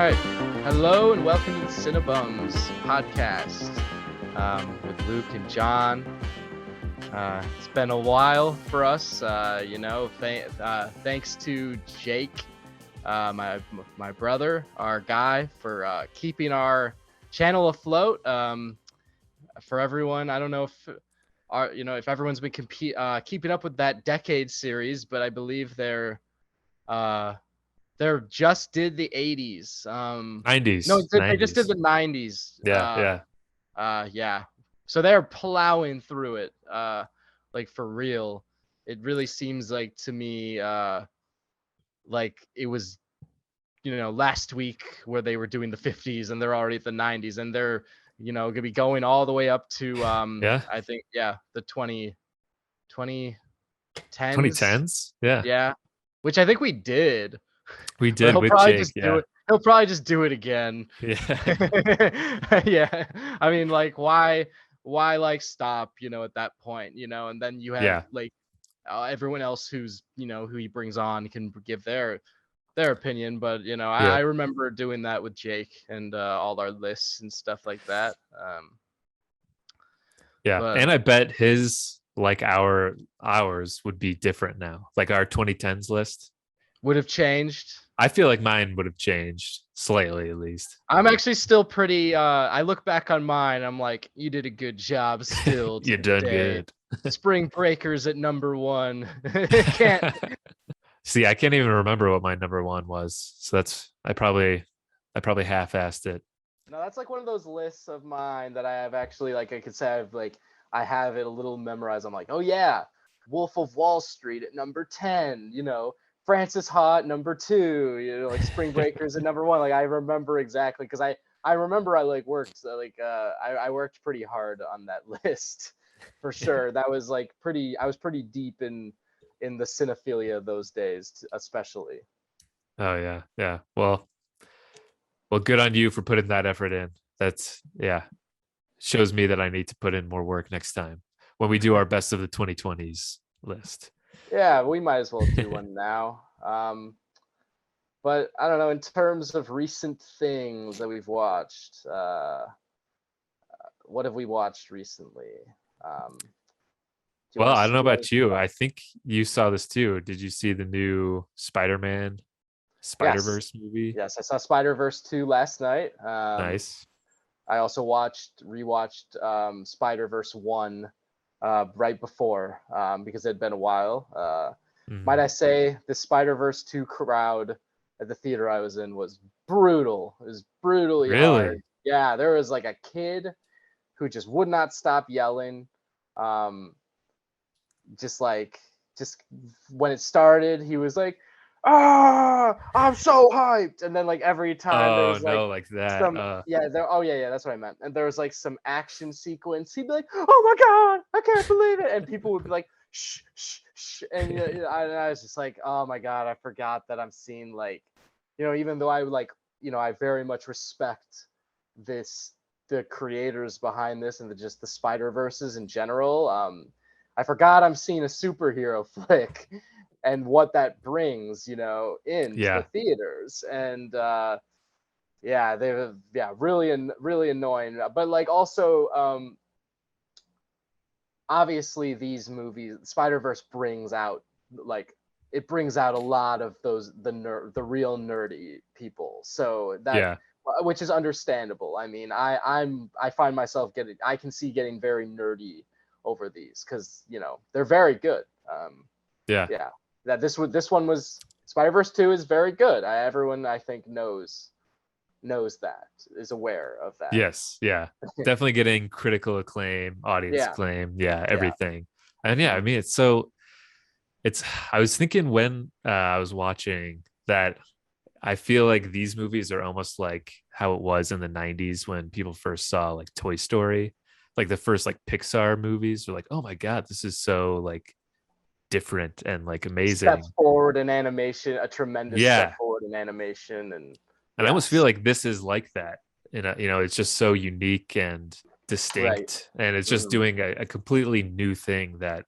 right. Hello and welcome to the Cinebums podcast with Luke and John. It's been a while for us, thanks to Jake, my brother, our guy, for keeping our channel afloat. For everyone, I don't know if everyone's been keeping up with that decade series, but I believe they're just did the 80s. 90s. No, they 90s. just did the 90s. Yeah. So they're plowing through it, like for real. It really seems like to me, like it was, last week where they were doing the 50s and they're already at the 90s and they're, gonna be going all the way up to, Yeah. I think, the 2010s. 2010s. Yeah. Yeah, which I think we did. We But did with Jake. Yeah. He'll probably just do it again. Yeah. Yeah. I mean, like, why like stop, at that point, and then you have Yeah. like everyone else who's, who he brings on can give their opinion. But, I Yeah. remember doing that with Jake and all our lists and stuff like that. Yeah. But And I bet his ours would be different now. Like our 2010s list. would have changed. I feel like mine would have changed slightly at least. I'm actually still pretty I look back on mine, I'm like, you did a good job still You done today. good. Spring Breakers at number 1. Can't. See, I can't even remember what my number one was. So I probably half-assed it. No, that's like one of those lists of mine that I have actually, like, I could say I have it a little memorized. I'm like, oh yeah, Wolf of Wall Street at number 10, Francis Ha at number 2, like Spring Breakers at number 1. Like, I remember exactly because I remember I like worked I worked pretty hard on that list for sure. That was like I was pretty deep in the cinephilia those days, especially. Oh yeah. Yeah. Well, good on you for putting that effort in. That's shows me that I need to put in more work next time when we do our best of the 2020s list. Yeah, we might as well do one now. But I don't know, in terms of recent things that we've watched, what have we watched recently? Well, I don't know about you. I think you saw this too. Did you see the new Spider-Man Spider-Verse movie? Yes, I saw Spider-Verse 2 last night. Nice. I also rewatched Spider-Verse 1 right before because it had been a while. Might I say the Spider-Verse 2 crowd at the theater I was in was brutal. It was brutally hard. Yeah, there was like a kid who just would not stop yelling. Just when it started, he was like, I'm so hyped. And then like every time there was like that. that's what I meant. And there was like some action sequence. He'd be like, oh my God, I can't believe it. And people would be like, shh, shh, shh. And I was just like, oh my God, I forgot that I'm seeing like, even though I I very much respect the creators behind this and just the Spider-Verses in general. I forgot I'm seeing a superhero flick and what that brings, into the theaters. And really annoying. But like also, obviously these movies, Spider-Verse brings out a lot of the real nerdy people. So that, which is understandable. I mean, I find myself I can see getting very nerdy over these because they're very good. That this one was Spider-Verse 2 is very good. Everyone I think knows that, is aware of that. Yes, definitely getting critical acclaim, audience acclaim, everything. And I mean, I was thinking when I was watching that, I feel like these movies are almost like how it was in the 90s when people first saw like Toy Story. Like the first like Pixar movies were like, oh my God, this is so like different and like amazing. Step forward in animation, a tremendous step forward in animation. And I almost feel like this is like that. It's just so unique and distinct. Right. And it's just doing a completely new thing that,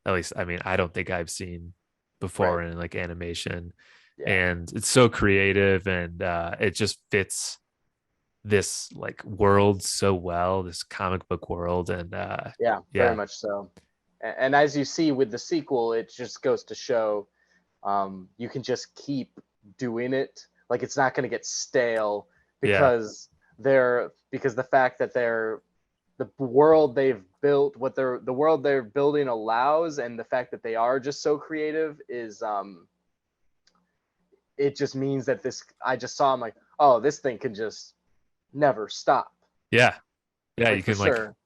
at least, I mean, I don't think I've seen before in like animation. Yeah. and it's so creative, and it just fits this like world so well, this comic book world. And Yeah, very yeah, much so. And as you see with the sequel, it just goes to show you can just keep doing it. Like it's not going to get stale yeah, because because the fact that the world they've built, the world they're building allows, and the fact that they are just so creative is it just means that this I just saw, I'm like, oh, this thing can just never stop. yeah, yeah. You Like for can like sure.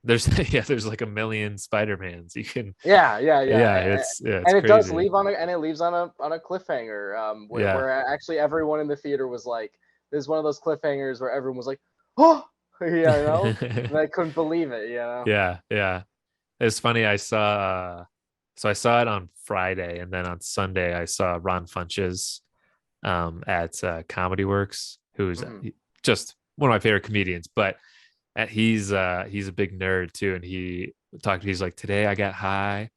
there's yeah, there's like a million Spider-Mans. You can yeah, Yeah. it's And it does crazy. leave on it leaves on a cliffhanger, Yeah. where actually everyone in the theater was like, this is one of those cliffhangers where everyone was like, oh, and I couldn't believe it, Yeah, yeah. It's funny. I saw it on Friday, and then on Sunday I saw Ron Funches at Comedy Works, who's Hmm. just one of my favorite comedians. But he's a big nerd too, and he's like, today I got high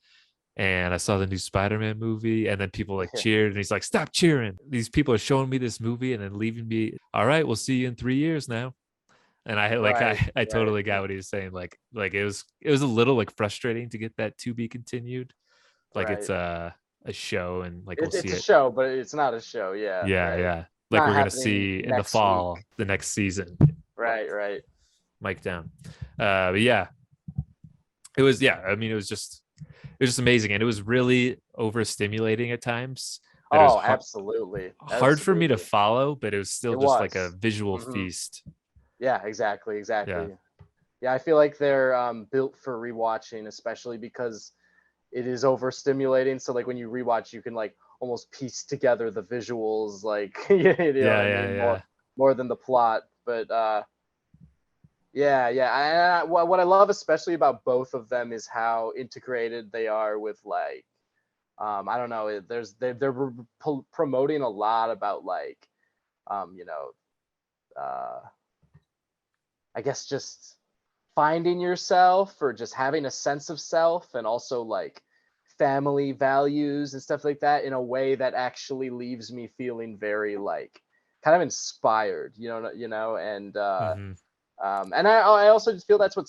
and I saw the new Spider-Man movie, and then people like cheered, and he's like, stop cheering. These people are showing me this movie and then leaving me. All right, we'll see you in 3 years now. And Right, I right. totally got what he was saying. Like it was a little like frustrating to get that to be continued. Like it's Right. a show, and like we'll see It's a it. show, but it's not a show. Yeah, Yeah, right. yeah. Like Not we're gonna happening see in the next week. fall the next season. Right, right. Mike down. But yeah, it was, yeah. I mean, it was just amazing, and it was really overstimulating at times. That it was Oh, absolutely, hard for me to absolutely. follow, but it was still It just like a was. visual Hmm. feast. Yeah, exactly, Yeah, exactly. Yeah, I feel like they're built for rewatching, especially because it is overstimulating. So like when you rewatch, you can like almost piece together the visuals, like you know what yeah, I yeah, mean, yeah, more than the plot. But yeah, yeah. What I love especially about both of them is how integrated they are with like I don't know. They're promoting a lot about like you know uh, I guess just finding yourself or just having a sense of self, and also like family values and stuff like that in a way that actually leaves me feeling very like kind of inspired, hmm and I also just feel that's what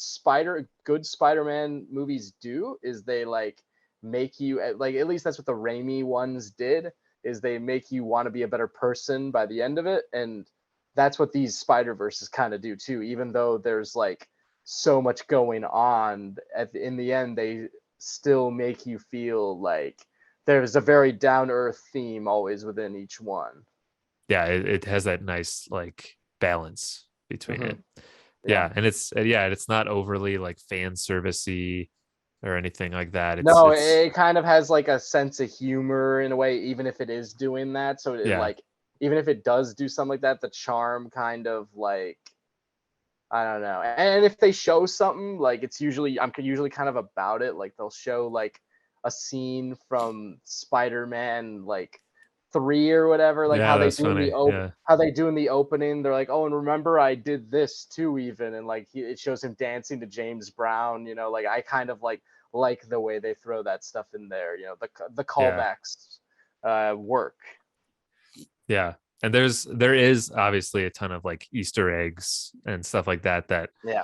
good Spider-Man movies do, is they like make you like, at least that's what the Raimi ones did, is they make you want to be a better person by the end of it. And that's what these Spider-Verses kind of do too, even though there's like so much going on in the end, they still make you feel like there's a very down earth theme always within each one. yeah. It has that nice like balance between Hmm. it. Yeah. Yeah, and it's not overly like fan servicey or anything like that. No, It's it kind of has like a sense of humor in a way, even if it is doing that. So it yeah, like, even if it does do something like that, the charm kind of like, I don't know. And if they show something, like I'm usually kind of about it. Like they'll show like a scene from Spider-Man like 3 or whatever, like yeah. That's funny. Yeah, how they do in the opening. They're like, "Oh, and remember I did this too," even, and like it shows him dancing to James Brown. Like I kind of like the way they throw that stuff in there. The yeah, callbacks work. yeah. And there is obviously a ton of like Easter eggs and stuff like that that Yeah.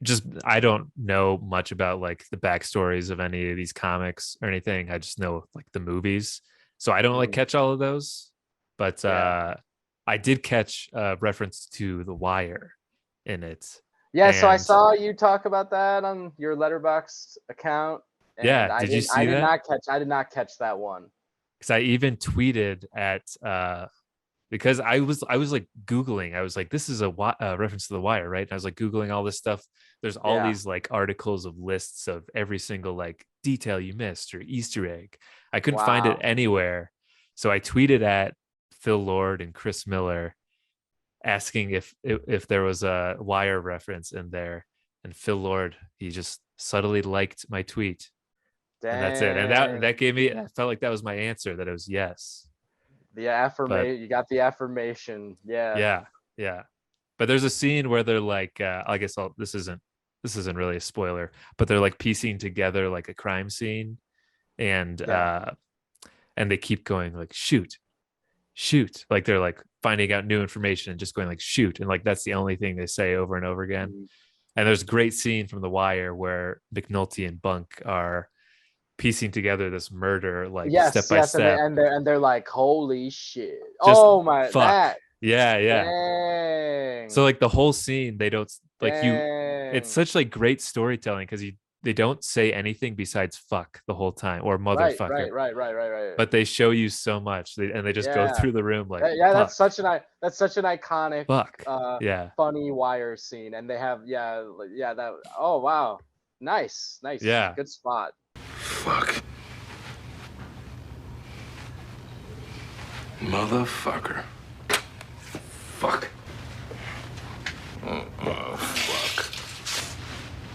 just I don't know much about like the backstories of any of these comics or anything. I just know like the movies. So I don't like Mhm. catch all of those. But Yeah. I did catch a reference to The Wire in it. Yeah, so I And saw you talk about that on your Letterboxd account, and yeah, did you see that? I did not catch that one. Because I even tweeted at because I was like Googling. I was like, this is a reference to The Wire, right? And I was like Googling all this stuff. There's all Yeah. these like articles of lists of every single like detail you missed or Easter egg. I couldn't find it Wow. anywhere. So I tweeted at Phil Lord and Chris Miller asking if there was a Wire reference in there. And Phil Lord, he just subtly liked my tweet. And that's it. And Dang. that gave me I felt like that was my answer, that it was yes. The But affirmation. You got the affirmation. Yeah. yeah, yeah. But there's a scene where they're like, I guess this isn't really a spoiler, but they're like piecing together like a crime scene, and Yeah. they keep going like shoot, shoot. Like they're like finding out new information and just going like shoot, and like that's the only thing they say over and over again. Mhm. And there's a great scene from The Wire where McNulty and Bunk are piecing together this murder like step Yes, by yes, step. and they're like, holy shit! Just Oh my, fuck. that Yeah, yeah. So dang, like the whole scene, they don't like you. It's dang. such like great storytelling because they don't say anything besides fuck the whole time or Right, motherfucker, right, right, right, right, right. but they show you so much, and they just go Yeah, through the room like yeah. fuck, That's such an iconic, fuck. Yeah, funny Wire scene, and they have yeah that. Oh wow, nice, nice, yeah. good spot. Fuck. Motherfucker. Fuck. Fuck.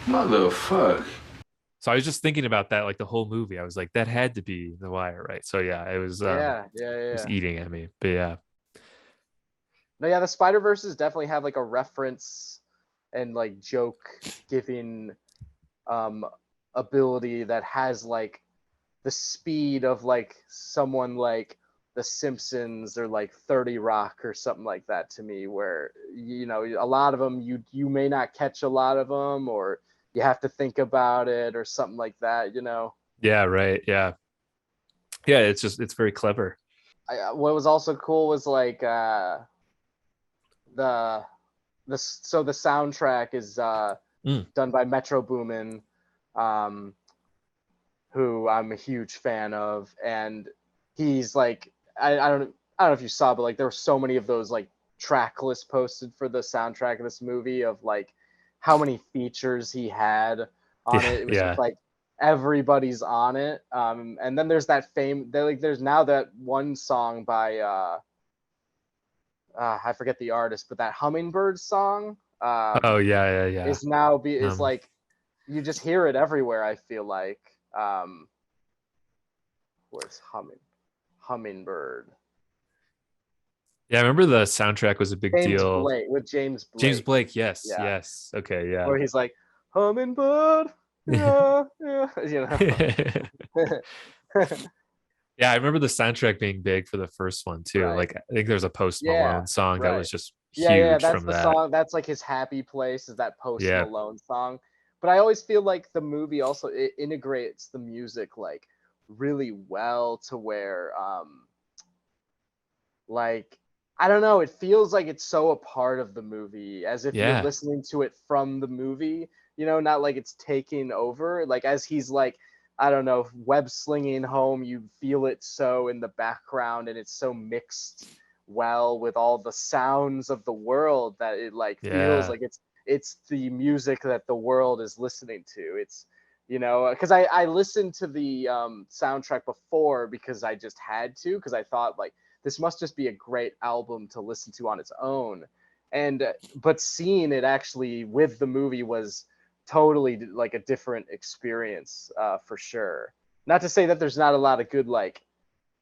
Motherfuck. So I was just thinking about that like the whole movie. I was like, that had to be The Wire, right? So yeah, it was Yeah, yeah, yeah. it was Yeah. eating at me, but yeah, No, yeah, the Spider-Verses definitely have like a reference and like joke giving um ability that has like the speed of like someone like The Simpsons or like 30 Rock or something like that to me, where a lot of them you may not catch a lot of them, or you have to think about it or something like that. yeah, right, yeah, yeah. It's very clever. What was also cool was like the the soundtrack is done by Metro Boomin, um, who I'm a huge fan of, and he's like I don't know if you saw, but like there were so many of those like track lists posted for the soundtrack of this movie of like how many features he had on Yeah, it. It was just yeah. like everybody's on it. And then there's that there's now that one song by I forget the artist, but that Hummingbird song Oh yeah, yeah, yeah. is Um, like you just hear it everywhere. I feel like where's Hummingbird. yeah, I remember the soundtrack was a big James deal. Blake with James James Blake. Blake, yes, Yeah, yes. Okay, yeah. where he's like Hummingbird. Yeah, yeah, Yeah, I remember the soundtrack being big for the first one too. right. Like I think there's a Post Yeah, Malone song that right. was just Yeah, yeah. huge That's from the that. song. That's like his happy place. Is that Post Yeah. Malone song? But I always feel like the movie also it integrates the music like really well to where like I don't know, it feels like it's so a part of the movie, as if you're Yeah. listening to it from the movie, not like it's taking over. Like as he's like, I don't know, web slinging home, you feel it so in the background, and it's so mixed well with all the sounds of the world that it like feels Yeah. like it's the music that the world is listening to. It's because I listened to the soundtrack before because I just had to, because I thought like this must just be a great album to listen to on its own. And but seeing it actually with the movie was totally like a different experience, for sure. Not to say that there's not a lot of good like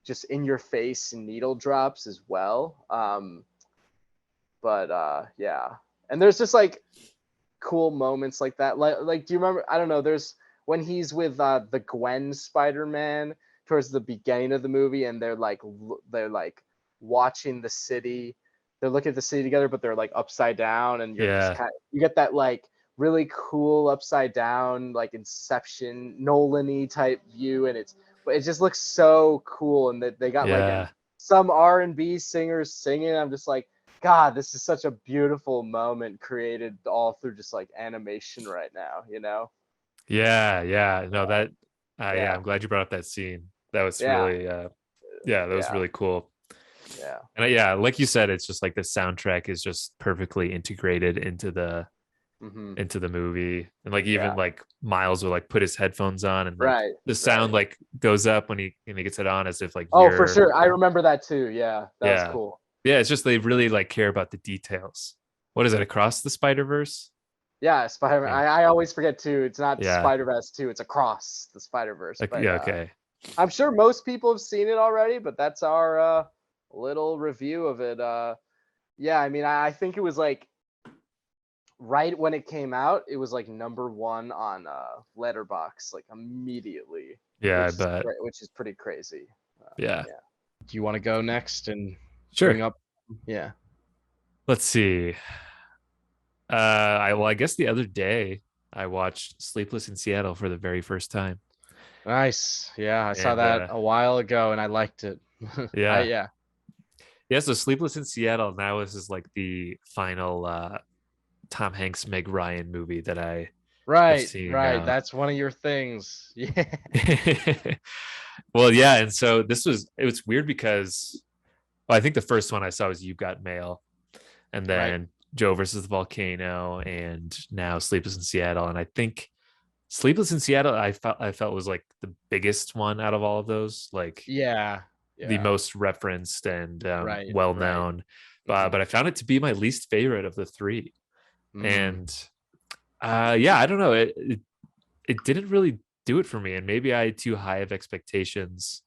just in your face needle drops as well. But yeah, and there's just like cool moments like that. Like do you remember? I don't know. There's when he's with the Gwen Spider-Man towards the beginning of the movie, and they're like watching the city. They're looking at the city together, but they're like upside down, and you're just Yeah. kind of, you get that like really cool upside down like Inception Nolan-y type view, and it just looks so cool, and they got like Yeah. some R&B singers singing. I'm just like, God, this is such a beautiful moment created all through just like animation right now. Yeah. Yeah. No, that yeah, Yeah, I'm glad you brought up that scene. That was yeah, really yeah, that was yeah, really cool. yeah. And yeah, like you said, it's just like the soundtrack is just perfectly integrated Mm-hmm. into the movie. And like even Yeah, like Miles will like put his headphones on and like right, the right. sound like goes up when he gets it on as if like Oh, for you're sure. I remember that too. Yeah, that was yeah. cool. Yeah, it's just they really like care about the details. What is it, Across the Spider-Verse? Yeah, Spider. Yeah. I always forget too. It's not Yeah. Spider-Verse 2. It's Across the Spider-Verse. Like But yeah, okay. I'm sure most people have seen it already. But that's our little review of it. Yeah, I mean, I think it was like right when it came out, it was like number one on Letterboxd like immediately, Yeah, I which is bet. which is pretty crazy. Yeah. Yeah. Do you want to go next and Sure. bring up? Yeah. Let's see. I guess the other day I watched Sleepless in Seattle for the very first time. Nice. Yeah, I saw And that a while ago and I liked it. yeah. Yeah. Yeah, so Sleepless in Seattle now is like the final Tom Hanks Meg Ryan movie that I've Right, seen right. now. That's one of your things. Yeah. Well, yeah, and so it was weird because well, I think the first one I saw was You Got Mail, and Right. then Joe versus the Volcano, and now Sleepless in Seattle. And I think Sleepless in Seattle, I felt was like the biggest one out of all of those, like Yeah. the Yeah. most referenced and Right, well right. known. Mhm. But I found it to be my least favorite of the three. Mm. And yeah, I don't know. It didn't really do it for me, and maybe I had too high of expectations.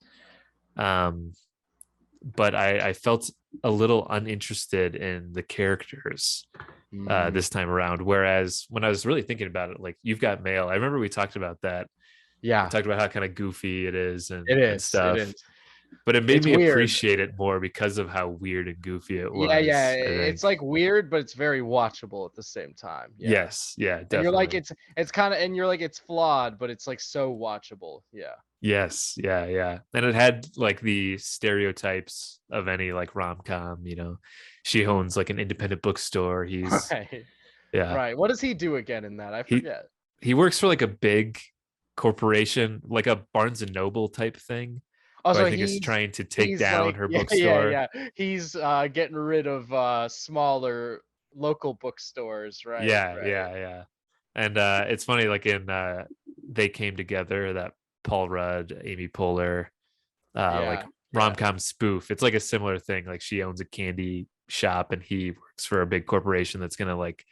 Um, but I felt a little uninterested in the characters Mm. this time around. Whereas when I was really thinking about it, like You've Got Mail, I remember we talked about that. We Yeah, talked about how kind of goofy it is it and is. It stuff. is. But it made It's me weird. appreciate it more because of how weird and goofy it Yeah, yeah. was, I It's think. like weird, but it's very watchable at the same time. Yeah. Yes, yeah, And you're like, definitely. it's kind of, and you're like, it's flawed, but it's like so watchable. Yeah. Yes, yeah, yeah. And it had like the stereotypes of any like rom-com, She owns like an independent bookstore. He's Right. yeah. Right. What does he do again in that? I He forget. he works for like a big corporation, like a Barnes and Noble type thing, who I Also, think is trying to take he's down like, her yeah, yeah, bookstore. yeah. He's getting rid of smaller local bookstores. Right. Yeah, Right. yeah, yeah. And it's funny, like in They Came Together, that Paul Rudd, Amy Poehler, like Yeah. Yeah. rom-com spoof. It's like a similar thing. Like she owns a candy shop and he works for a big corporation that's gonna like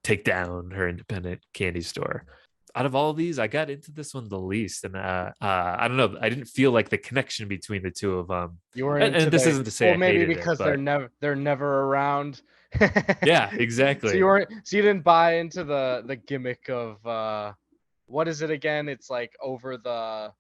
take down her independent candy store. Out of all of these, I got into this one the least, and I don't know. I didn't feel like the connection between the two of them. You were And into this the isn't to say well, I maybe hated it, because but they're never around. yeah, So you exactly. weren't so you didn't buy into the gimmick of what is it again? It's like over the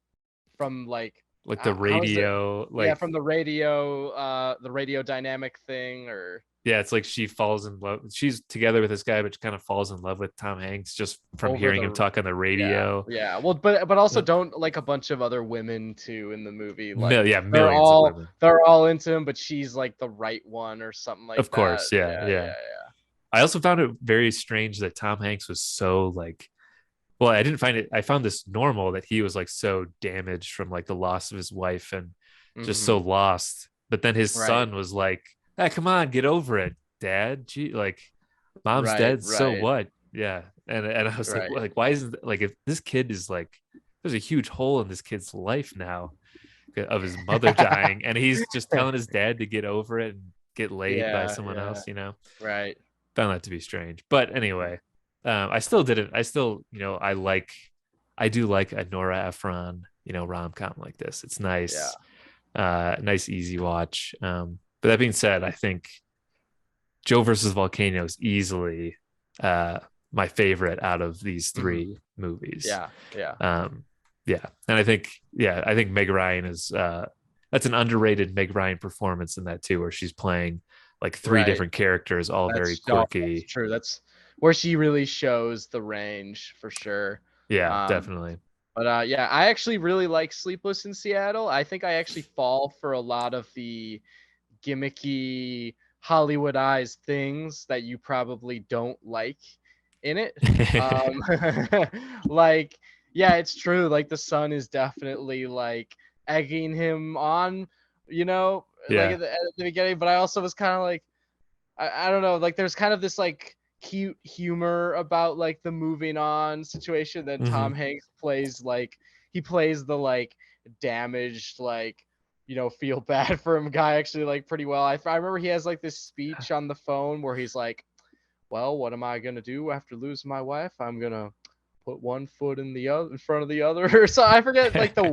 from like Like the how is it? radio, Yeah, like from the radio dynamic thing or yeah, it's like she falls in love. She's together with this guy, but she kind of falls in love with Tom Hanks just from over hearing him the talk on the yeah, radio. yeah. Well, but also don't like a bunch of other women too in the movie. Like Yeah, millions of women. they're all into him, but she's like the right one or something like Of that. course, yeah, Yeah, yeah. yeah, I also found it very strange that Tom Hanks was so like, well, I didn't find it. I found this normal that he was like so damaged from like the loss of his wife and yeah. just so lost. But then his Right, son was like, "Ah, come on, get over it, Dad. Gee, like, mom's right, dead. So right, what? Yeah." And I was right. like, why isn't like if this kid is like, there's a huge hole in this kid's life now of his mother dying, and he's just telling his dad to get over it and get laid by Yeah, someone yeah, else. right. Found that to be strange. But anyway, I still didn't. I still, I do like a Nora Ephron, rom com like this. It's Yeah, nice, nice easy watch. But that being said, I think Joe versus Volcano is easily my favorite out of these mhm, three movies. yeah, yeah. Um, yeah, and I think Meg Ryan is that's an underrated Meg Ryan performance in that too, where she's playing like three Right. different characters, all very That's quirky. true. That's where she really shows the range for sure. Yeah, Um, definitely. but yeah, I actually really like Sleepless in Seattle. I think I actually fall for a lot of the gimmicky Hollywoodized things that you probably don't like in it. Um, like, yeah, it's true. Like the son is definitely like egging him on, like Yeah. at the beginning. But I also was kind of like, I don't know, like there's kind of this like cute humor about like the moving on situation. Then Tom Hmm. Hanks plays like he plays the like damaged like feel bad for him guy actually like pretty well. I remember he has like this speech on the phone where he's like, well, what am I gonna do after losing my wife? I'm gonna put one foot in front of the other. So I forget like the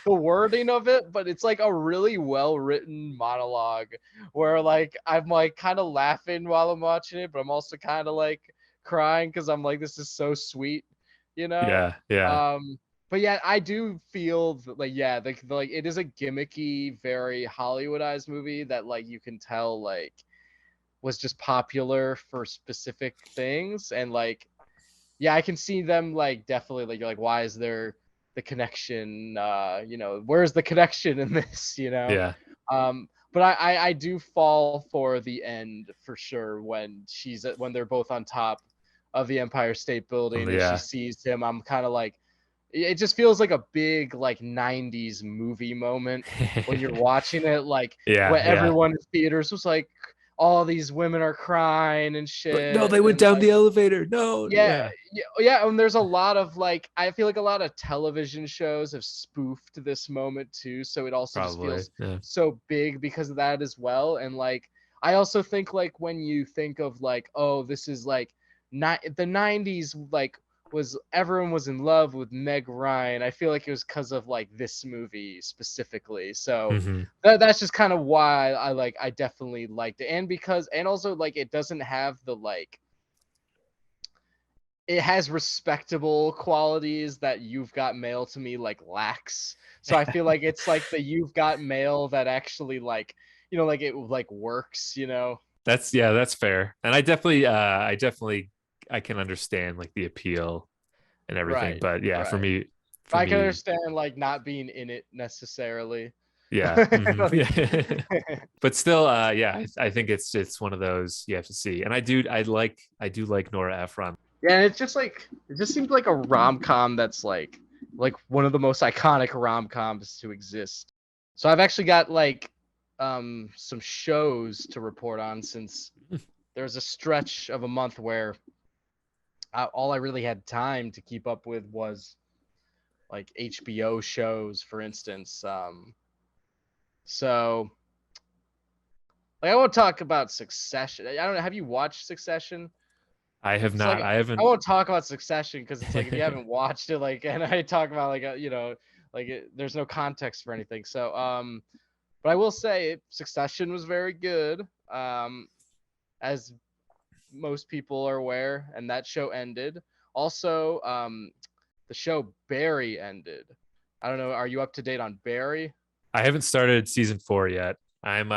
wording of it, but it's like a really well written monologue where like I'm like kind of laughing while I'm watching it, but I'm also kind of like crying because I'm like, this is so sweet, you know? Yeah. Yeah. Um but yeah, I do feel like like it is a gimmicky, very Hollywoodized movie that like you can tell like was just popular for specific things, and like yeah, I can see them like definitely like you're like, why is there the connection? Where's the connection in this? Yeah. But I do fall for the end for sure when when they're both on top of the Empire State Building and she Yeah. sees him. I'm kind of like, it just feels like a big like 90s movie moment when you're watching it, like Yeah. when Yeah. everyone in theaters was like, all these women are crying and Like, no, they shit, went and down like the elevator. No. yeah, Yeah. yeah, and there's a lot of like, I feel like a lot of television shows have spoofed this moment too, so it also just Probably. feels Yeah. so big because of that as well. And like, I also think like when you think of like, oh, this is like not the 90s, like was everyone was in love with Meg Ryan. I feel like it was because of like this movie specifically. So Hmm. that's just kind of why I definitely liked it, and also like it doesn't have the like, it has respectable qualities that You've Got Mail to me like lacks. So I feel like it's like the You've Got Mail that actually like, like it like works. That's fair. And I can understand like the appeal and everything. Right. But yeah, Right. for I can me, understand like not being in it necessarily. yeah. Like, Yeah. But still, yeah, I think it's one of those you have to see. And I do like Nora Ephron. yeah, it's just like, it just seems like a rom-com that's like one of the most iconic rom-coms to exist. So I've actually got like some shows to report on, since there's a stretch of a month where all I really had time to keep up with was like HBO shows, for instance. So like I won't talk about Succession. I don't know. Have you watched Succession? I have It's like not. I I haven't. won't talk about Succession because it's like if you haven't watched it, like, and I talk about like there's no context for anything. So but I will say Succession was very good. As most people are aware, and that show ended. Also, the show Barry ended. I don't know. Are you up to date on Barry? I haven't started season 4 yet. I'm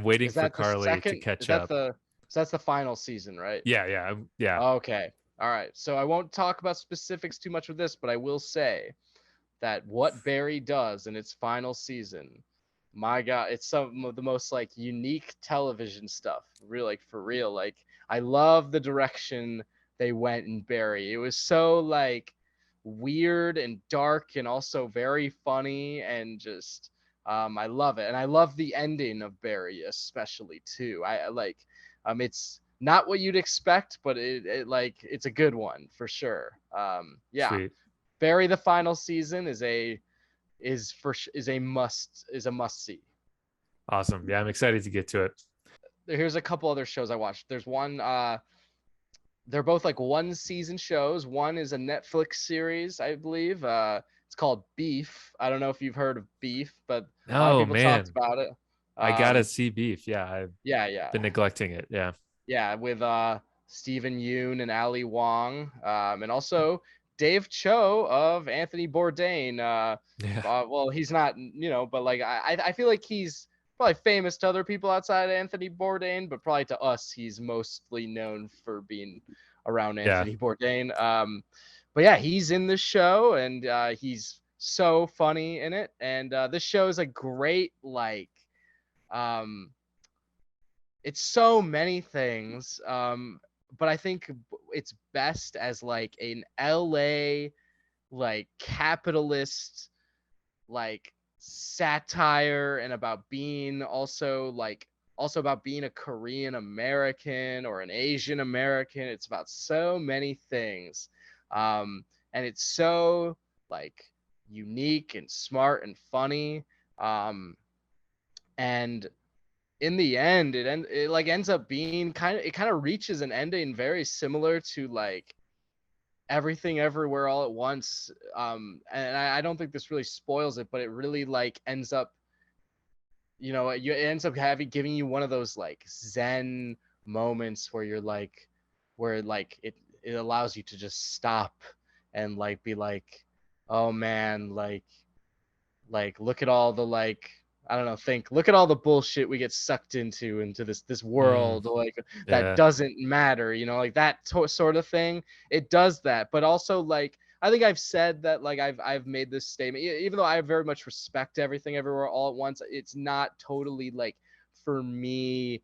waiting Is for that the Carly to second? Is catch that up. the? So that's the final season, right? Yeah, yeah. Okay. All right. So I won't talk about specifics too much with this, but I will say that what Barry does in its final season, my God, it's some of the most like unique television stuff. Really, like for real. Like I love the direction they went in Barry. It was so like weird and dark and also very funny, and just I love it. And I love the ending of Barry especially too. I like it's not what you'd expect, but it like it's a good one for sure. Yeah. Sweet. Barry the final season is a must see. Awesome. Yeah, I'm excited to get to it. Here's a couple other shows I watched. There's one they're both like one season shows. One is a Netflix series, I believe. It's called Beef. I don't know if you've heard of Beef, but a lot of Oh people talked man, about it. I gotta see Beef. Yeah, I've Yeah, yeah. been neglecting it. Yeah. Yeah, with Stephen Yoon and Ali Wong, and also Dave Cho of Anthony Bourdain. Yeah. Well, he's not, but like I feel like he's probably famous to other people outside of Anthony Bourdain, but probably to us, he's mostly known for being around Yeah. Anthony Bourdain. But yeah, he's in this show, and he's so funny in it. And this show is a great like. Um, it's so many things, but I think it's best as like an LA like capitalist like satire, and about being also about being a Korean American or an Asian American. It's about so many things, and it's so like unique and smart and funny, and in the end it like ends up being kind of reaches an ending very similar to like Everything Everywhere All at Once, and I don't think this really spoils it, but it really like ends up, it ends up giving you one of those like zen moments where you're like, where like it allows you to just stop and like be like, oh man, look at all the I don't know, look at all the bullshit we get sucked into this world that Yeah. doesn't matter, like that sort of thing. It does that, but also I think I've said that I've made this statement, even though I very much respect everything everywhere all at once. It's not totally for me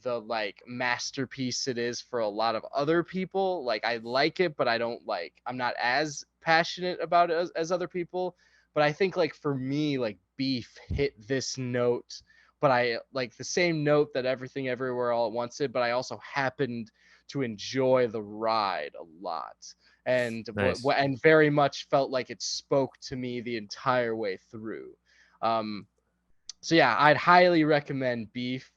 the masterpiece it is for a lot of other people. I like it, but I'm not as passionate about it as other people. But I think for me, Beef hit this note, but I the same note that Everything Everywhere All at Once did, but I also happened to enjoy the ride a lot, and Nice. and very much felt like it spoke to me the entire way through. So yeah, I'd highly recommend Beef.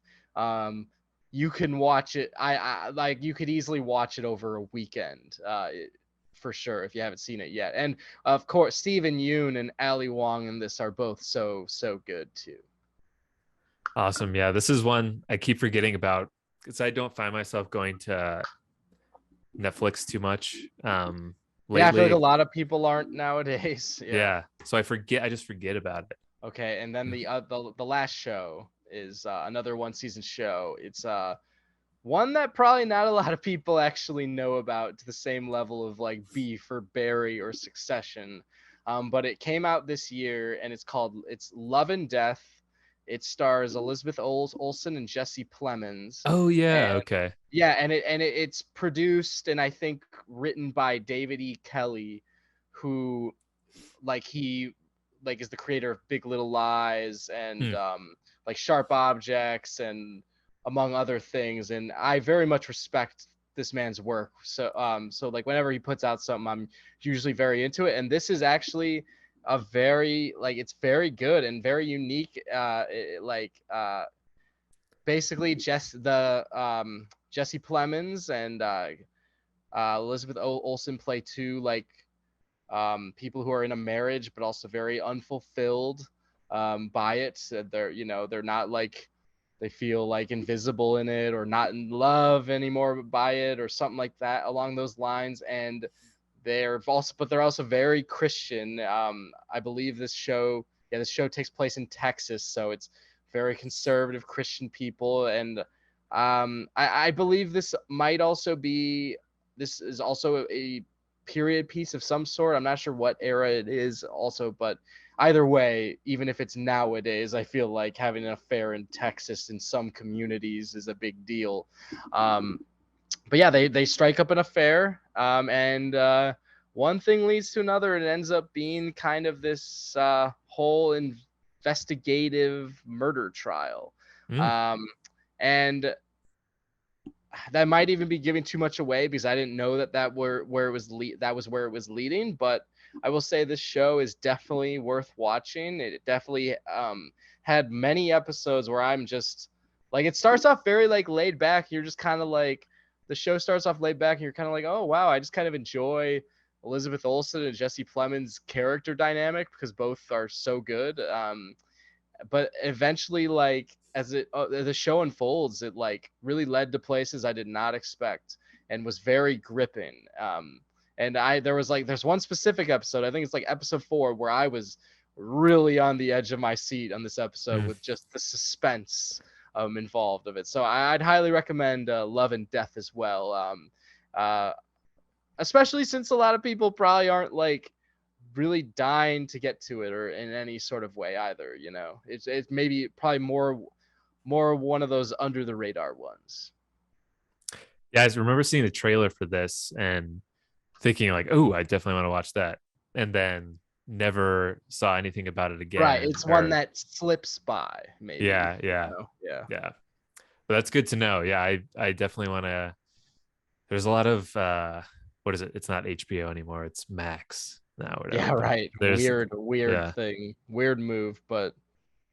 You can watch it. You could easily watch it over a weekend. For sure, if you haven't seen it yet. And of course, Steven Yeun and Ali Wong in this are both so good too. Awesome. Yeah, this is one I keep forgetting about because I don't find myself going to Netflix too much Yeah, I feel like a lately. lot of people aren't nowadays. Yeah. So I just forget about it. Okay, and then the last show is another one season show. It's one that probably not a lot of people actually know about to the same level of Beef or Barry or Succession. But it came out this year, and it's Love and Death. It stars Elizabeth Olsen and Jesse Plemons. Oh yeah, And okay. yeah, it's produced and I think written by David E. Kelly, who he is the creator of Big Little Lies and Hmm. Sharp Objects and among other things. And I very much respect this man's work. So whenever he puts out something, I'm usually very into it. And this is actually a very it's very good and very unique. Basically Jesse Plemons and Elizabeth Olsen play two people who are in a marriage but also very unfulfilled by it. They're not they feel invisible in it or not in love anymore by it or something like that along those lines. And they're also very Christian. I believe this show takes place in Texas, so it's very conservative Christian people. And I believe this is also a period piece of some sort. I'm not sure what era it is also, but either way, even if it's nowadays, I feel like having an affair in Texas in some communities is a big deal. But yeah, they strike up an affair, and one thing leads to another, and it ends up being kind of this whole investigative murder trial. Mm. And that might even be giving too much away because I didn't know that where it was leading. But I will say this show is definitely worth watching. It definitely had many episodes where I'm just it starts off very laid back. You're just kind of the show starts off laid back and you're kind of oh wow, I just kind of enjoy Elizabeth Olsen and Jesse Plemons' character dynamic because both are so good. But eventually as the show unfolds, it really led to places I did not expect and was very gripping. And there's one specific episode, I think it's episode 4, where I was really on the edge of my seat on this episode with just the suspense involved of it. So I'd highly recommend Love and Death as well. Especially since a lot of people probably aren't really dying to get to it or in any sort of way either. It's maybe probably more one of those under the radar ones. Yeah, I remember seeing the trailer for this and thinking oh, I definitely want to watch that, and then never saw anything about it again. Right, it's one that slips by, maybe. Yeah. But that's good to know. Yeah, I definitely want to. There's a lot of what is it? It's not HBO anymore. It's Max now. Whatever. Yeah, right. There's weird thing, weird move, but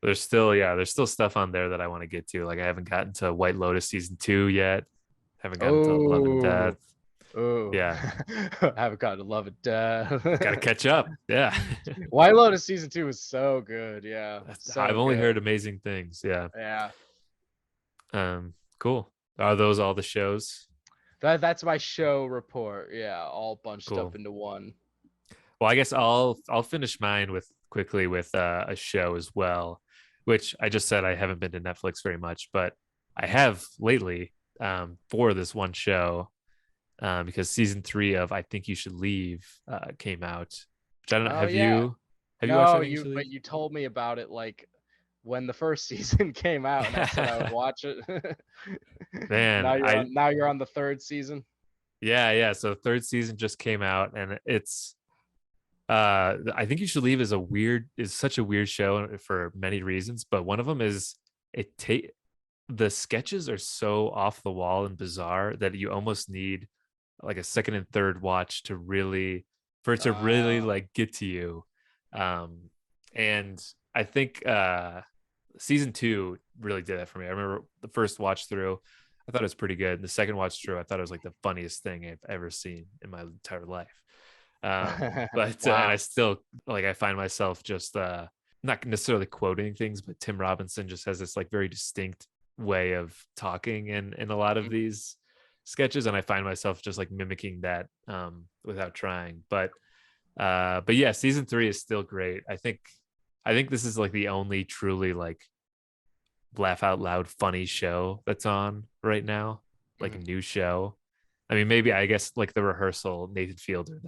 there's still stuff on there that I want to get to. I haven't gotten to White Lotus season 2 yet. Haven't gotten to Love and Death. Oh yeah, I haven't gotten to Love and Death. Gotta catch up. Yeah. White Lotus season 2 was so good. Yeah, I've only heard amazing things. Yeah. Cool. Are those all the shows? That's my show report. Yeah, all bunched up into one. Well, I guess I'll finish mine quickly with a show as well, which I just said I haven't been to Netflix very much, but I have lately for this one show because season 3 of I Think You Should Leave came out. Which I don't know. Oh yeah. Have you watched I No, Think You Should but Leave? you told me about it like when the first season came out, and I said I would watch it. Man, Now you're on the third season. yeah. So third season just came out, and it's I Think You Should Leave is such a weird show for many reasons, but one of them is the sketches are so off the wall and bizarre that you almost need like a second and third watch for it to really like get to you. And I think season 2 really did that for me. I remember the first watch through, I thought it was pretty good. The second watch through, I thought it was like the funniest thing I've ever seen in my entire life. But Wow. and I still like I find myself just not necessarily quoting things, but Tim Robinson just has this like very distinct way of talking in a lot of these sketches, and I find myself just like mimicking that without trying. But yeah, season 3 is still great. I think this is like the only truly like laugh out loud funny show that's on right now, like a new show. I mean, maybe I guess like The Rehearsal, Nathan Fielder,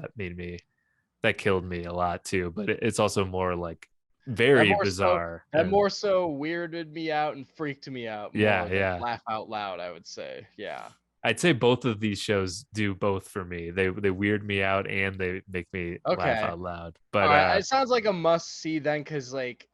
that killed me a lot too, but it's also more like very bizarre. That more so weirded me out and freaked me out more than laugh out loud, I would say. Yeah. I'd say both of these shows do both for me. They weird me out and they make me laugh out loud. But it sounds like a must see then, because like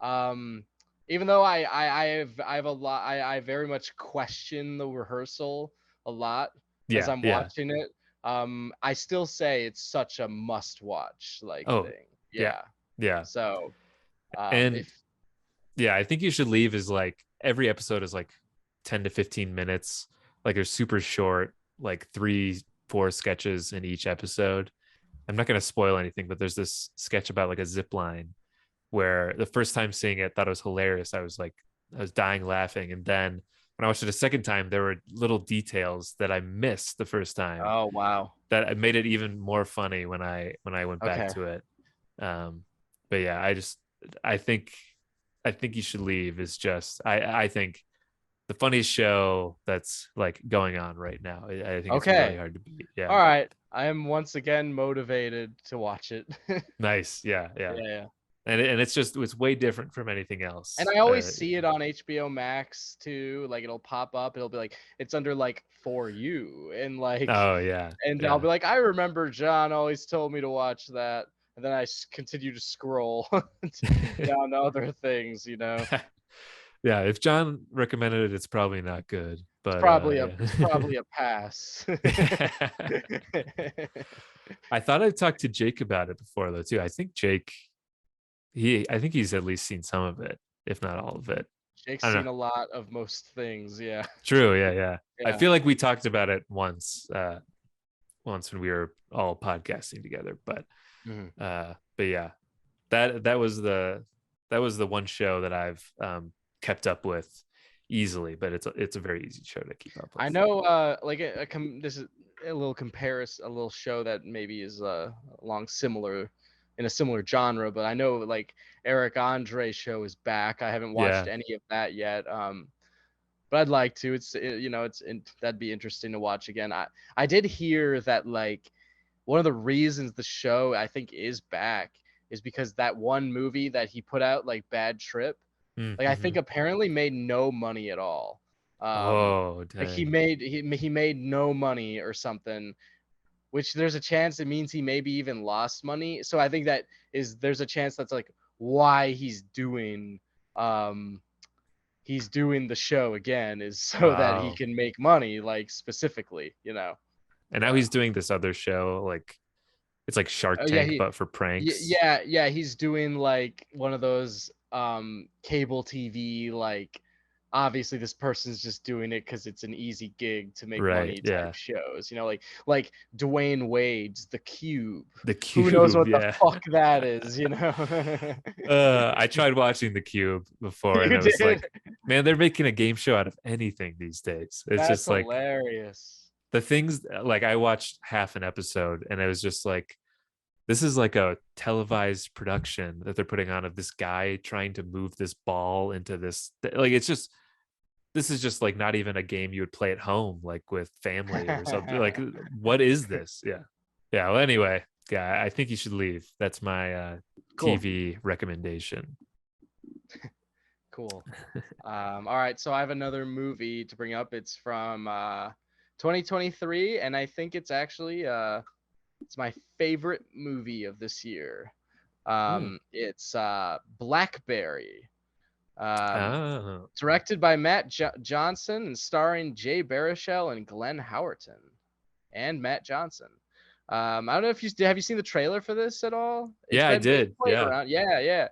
even though I have a lot, I very much question The Rehearsal a lot as I'm watching it. I still say it's such a must watch thing. Yeah. So I Think You Should Leave is like every episode is like 10 to 15 minutes. Like they're super short, like 3-4 sketches in each episode. I'm not going to spoil anything, but there's this sketch about like a zip line where the first time seeing it, I thought it was hilarious. I was dying laughing. And then when I watched it a second time, there were little details that I missed the first time. Oh, wow. That made it even more funny when I went back to it. But yeah, I think You Should Leave is just, I think the funniest show that's like going on right now. I think it's really hard to beat. Yeah. All right. I am once again motivated to watch it. Nice. Yeah. And it's way different from anything else. And I always see it on HBO Max too. Like it'll pop up. It'll be like it's under like For You, and like oh yeah. And I'll be like, I remember John always told me to watch that, and then I continue to scroll down other things, Yeah, if John recommended it, it's probably not good. But it's probably a pass. I thought I talked to Jake about it before though too. I think Jake, I think he's at least seen some of it, if not all of it. Jake's seen a lot of most things. Yeah. True. Yeah. I feel like we talked about it once when we were all podcasting together. But yeah, that was the one show that I've kept up with easily, but it's a very easy show to keep up with. I know this is a little show that maybe is in a similar genre, but I know like Eric Andre's show is back. I haven't watched any of that yet, but I'd like to. That'd be interesting to watch again. I did hear that like one of the reasons the show I think is back is because that one movie that he put out, like Bad Trip, like I think apparently made no money at all. Dang. Like he made no money or something, which there's a chance it means he maybe even lost money. So I think there's a chance that's like why he's doing the show again, is so that he can make money, like specifically, And now he's doing this other show, like it's like Shark Tank, but for pranks. Yeah, he's doing like one of those cable TV, like obviously this person's just doing it because it's an easy gig to make money type shows, like Dwayne Wade's The Cube. Who knows what the fuck that is, I tried watching The Cube before, and I was like, man, they're making a game show out of anything these days. It's just like hilarious. The things, like I watched half an episode and it was just like, this is like a televised production that they're putting on of this guy trying to move this ball into this. Like, this is just like not even a game you would play at home, like with family or something. Like, what is this? Yeah. Yeah. Well, anyway, yeah, I think you should leave. That's my Cool. TV recommendation. Cool. All right, so I have another movie to bring up. It's from 2023, and I think it's actually it's my favorite movie of this year. It's Blackberry. Directed by Matt Johnson and starring Jay Baruchel and Glenn Howerton and Matt Johnson. I don't know if have you seen the trailer for this at all? I did. Yeah. Around. Yeah.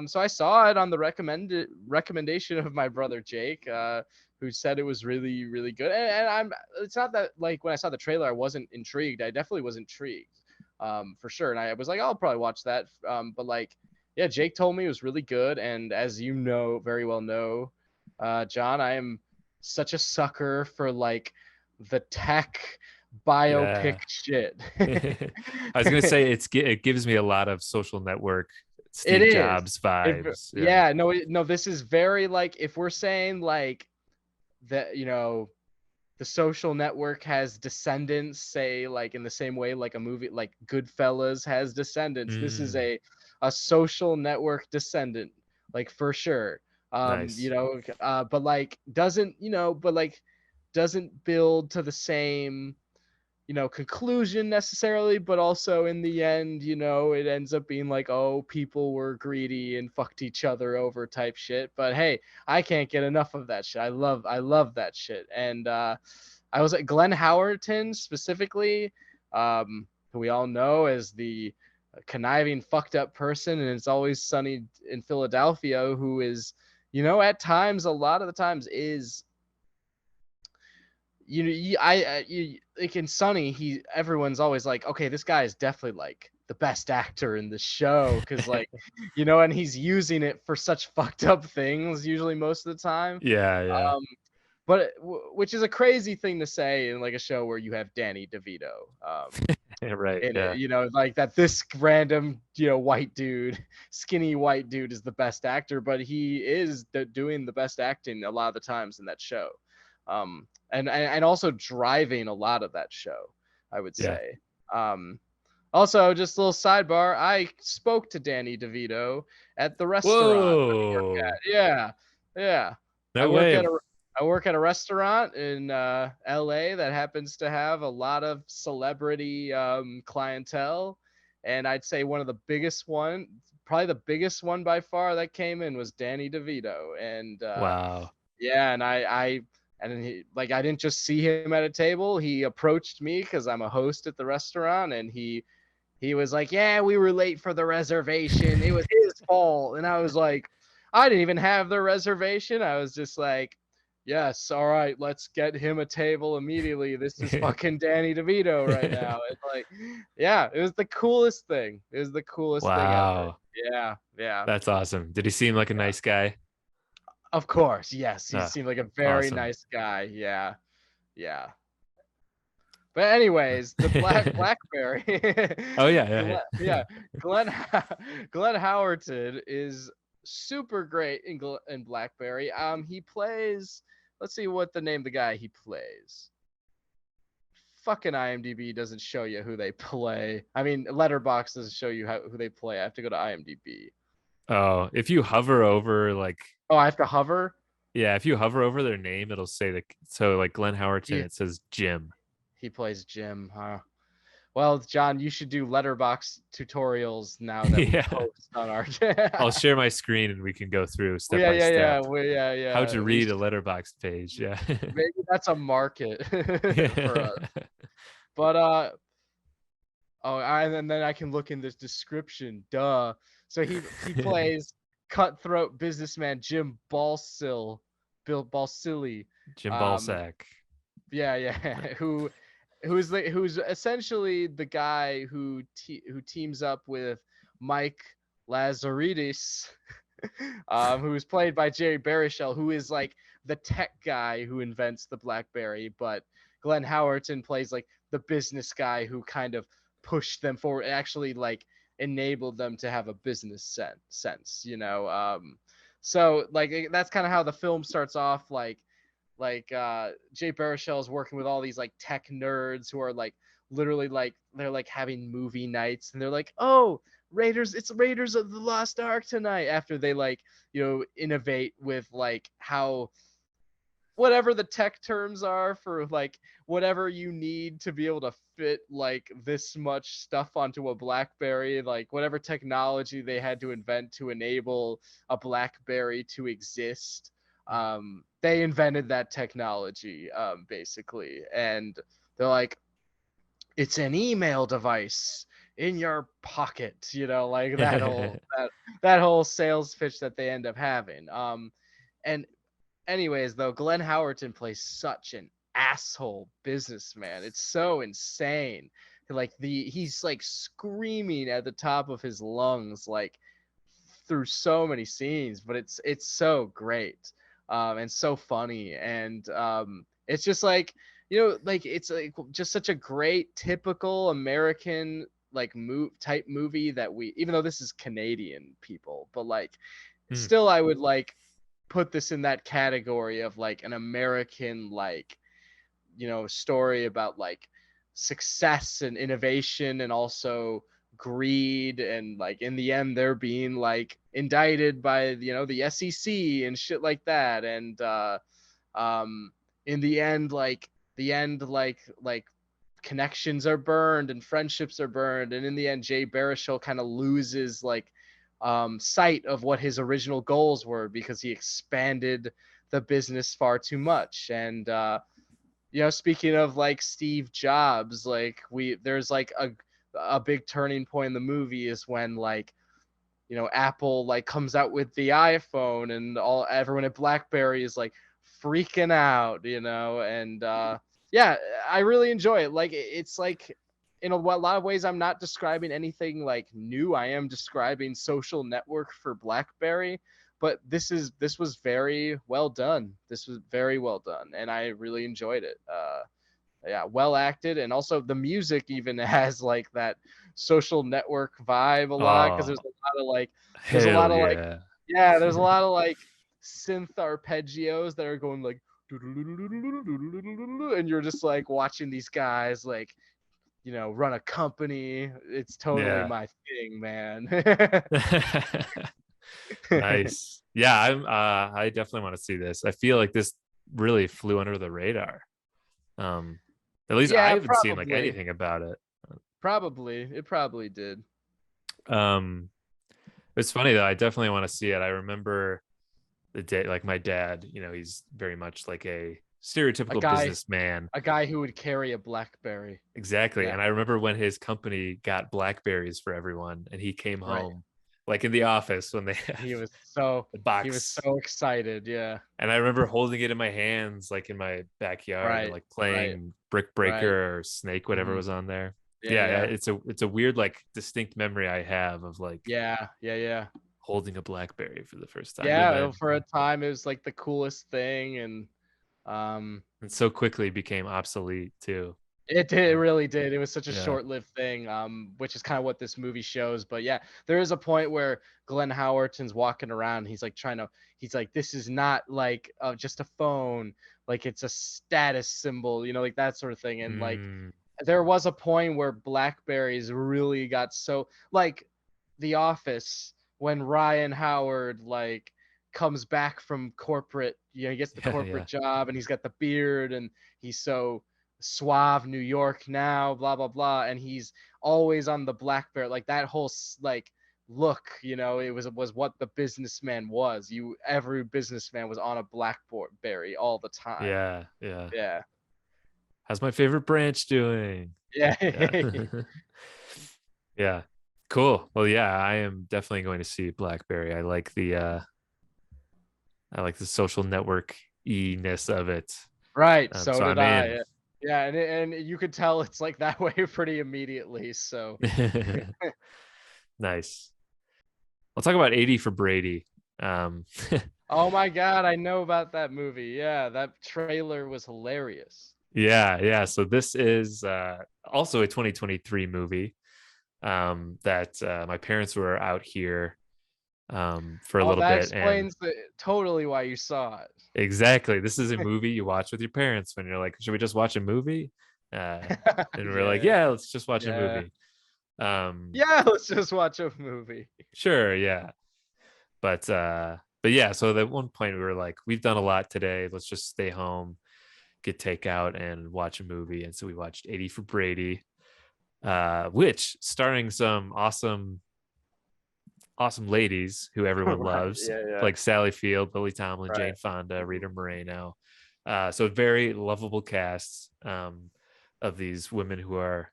So I saw it on the recommendation of my brother Jake, who said it was really, really good. And it's not that like when I saw the trailer, I wasn't intrigued. I definitely was intrigued, for sure. And I was like, I'll probably watch that. But like, yeah, Jake told me it was really good. And as you know, very well know, John, I am such a sucker for like the tech biopic shit. I was gonna say it gives me a lot of Social Network, Steve Jobs vibes. No, this is very like, if we're saying like that, you know, the Social Network has descendants, say like in the same way like a movie like Goodfellas has descendants. This is a Social Network descendant, like for sure. Nice. You know, but like doesn't build to the same, you know, conclusion necessarily, but also in the end, you know, it ends up being like, oh, people were greedy and fucked each other over type shit. But hey, I can't get enough of that shit. I love that shit. And I was at Glenn Howerton specifically, who we all know as the conniving, fucked up person, and It's Always Sunny in Philadelphia, who is, you know, at times, a lot of the times is, you know, like in Sunny, everyone's always like, okay, this guy is definitely like the best actor in the show, because like, you know, and he's using it for such fucked up things usually most of the time. Yeah. But which is a crazy thing to say in like a show where you have Danny DeVito. Right. And you know, like that this random, you know, white dude, skinny white dude is the best actor, but he is doing the best acting a lot of the times in that show. And also driving a lot of that show, I would say. Also, just a little sidebar, I spoke to Danny DeVito at the restaurant. Whoa. Yeah. I work at a restaurant in LA that happens to have a lot of celebrity clientele. And I'd say probably the biggest one by far that came in was Danny DeVito. And wow. Yeah, and I didn't just see him at a table. He approached me because I'm a host at the restaurant, and he was like, yeah, we were late for the reservation. It was his fault. And I was like, I didn't even have the reservation. I was just like, yes, all right, let's get him a table immediately. This is fucking Danny DeVito right now. It's like, yeah, it was the coolest thing. It was the coolest thing ever. Yeah. That's awesome. Did he seem like a nice guy? Of course, yes. He seemed like a very nice guy. Yeah. But anyways, the Blackberry. Oh yeah. Glenn Howerton is super great in Blackberry. He plays. Let's see what the name of the guy he plays. Fucking IMDb doesn't show you who they play. I mean, Letterboxd doesn't show you who they play. I have to go to IMDb. Oh, if you hover over like. Oh, I have to hover? Yeah, if you hover over their name, it'll say like Glenn Howerton, it says Jim. He plays Jim, huh? Well, John, you should do Letterboxd tutorials now that we post on our channel. I'll share my screen and we can go through step by step. Yeah. How to read a Letterboxd page, yeah. Maybe that's a market for us. But and then I can look in this description. Duh. So he plays cutthroat businessman Jim Balsillie. Jim Balsack. Yeah. Who's essentially the guy who teams up with Mike Lazaridis, who's played by Jerry Baruchel, who is like the tech guy who invents the BlackBerry, but Glenn Howerton plays like the business guy who kind of pushed them forward, actually like enabled them to have a business sense, you know. So like that's kind of how the film starts off. Like Jay Baruchel is working with all these like tech nerds who are like literally like they're like having movie nights, and they're like, oh, it's Raiders of the Lost Ark tonight, after they like, you know, innovate with like how whatever the tech terms are for like whatever you need to be able to fit like this much stuff onto a BlackBerry, like whatever technology they had to invent to enable a BlackBerry to exist. They invented that technology, basically. And they're like, it's an email device in your pocket, you know, like that whole that whole sales pitch that they end up having. And anyways, though, Glenn Howerton plays such an asshole businessman. It's so insane. Like he's like screaming at the top of his lungs, like through so many scenes, but it's so great, and so funny, and it's just like, you know, like it's like just such a great typical American like type movie that we, even though this is Canadian people, but like still I would like put this in that category of like an American, like, you know, story about like success and innovation and also greed, and like in the end they're being like indicted by, you know, the SEC and shit like that, and in the end like connections are burned and friendships are burned, and in the end Jay Baruchel kind of loses like sight of what his original goals were because he expanded the business far too much. And you know, speaking of like Steve Jobs, like there's like a big turning point in the movie is when, like, you know, Apple like comes out with the iPhone, and everyone at BlackBerry is like freaking out, you know. And yeah, I really enjoy it. Like it's like, in a lot of ways, I'm not describing anything like new. I am describing Social Network for BlackBerry, but this was very well done. This was very well done, and I really enjoyed it. Yeah, well acted, and also the music even has like that Social Network vibe a lot, because Oh, there's a lot of like, yeah. yeah, there's a lot of like synth arpeggios that are going like, and you're just like watching these guys like, you know, run a company. It's totally Yeah. my thing, man. Nice. Yeah, I definitely want to see this. I feel like this really flew under the radar. At least I Yeah, haven't seen like probably. anything about it. It probably did. It's funny though. I definitely want to see it. I remember the day, like my dad, you know, he's very much like a stereotypical businessman. A guy who would carry a BlackBerry. Exactly. Yeah. And I remember when his company got Blackberries for everyone, and he came Right. home like in the office when they He was so the box. He was so excited. Yeah. And I remember holding it in my hands, like in my backyard, Right. and like playing Brick Breaker Right. or Snake, whatever was on there. Yeah. It's a weird, like, distinct memory I have of like Yeah. holding a BlackBerry for the first time. Yeah, And then, for a time it was like the coolest thing, and so quickly became obsolete too. it really did. It was such a short-lived thing, which is kind of what this movie shows. But yeah, there is a point where Glenn Howerton's walking around. He's like he's like, this is not like just a phone. Like it's a status symbol, you know, like that sort of thing. And like there was a point where BlackBerries really got so, like The Office, when Ryan Howard like comes back from corporate, you know, he gets the corporate job, and he's got the beard, and he's so suave New York now, blah blah blah, and he's always on the BlackBerry, like that whole like look, you know, it was what the businessman was. Every businessman was on a BlackBerry all the time. Yeah. How's my favorite branch doing? Yeah. Yeah. Cool. Well, yeah, I am definitely going to see BlackBerry. I like the social network e-ness of it. Right. So did I. In. Yeah, and you could tell it's like that way pretty immediately. So nice. I'll talk about 80 for Brady. Oh my God, I know about that movie. Yeah, that trailer was hilarious. Yeah. So this is also a 2023 movie that my parents were out here for a little that bit, and explains totally why you saw it. exactly, this is a movie you watch with your parents when you're like, should we just watch a movie? And we're like, yeah, let's just watch a movie. Yeah, let's just watch a movie. Sure, yeah. But yeah, so at one point we were like, we've done a lot today, let's just stay home, get takeout, and watch a movie. And so we watched 80 for Brady, which starring some awesome ladies who everyone loves, like Sally Field, Lily Tomlin, Jane Fonda, Rita Moreno. So a very lovable cast of these women who are,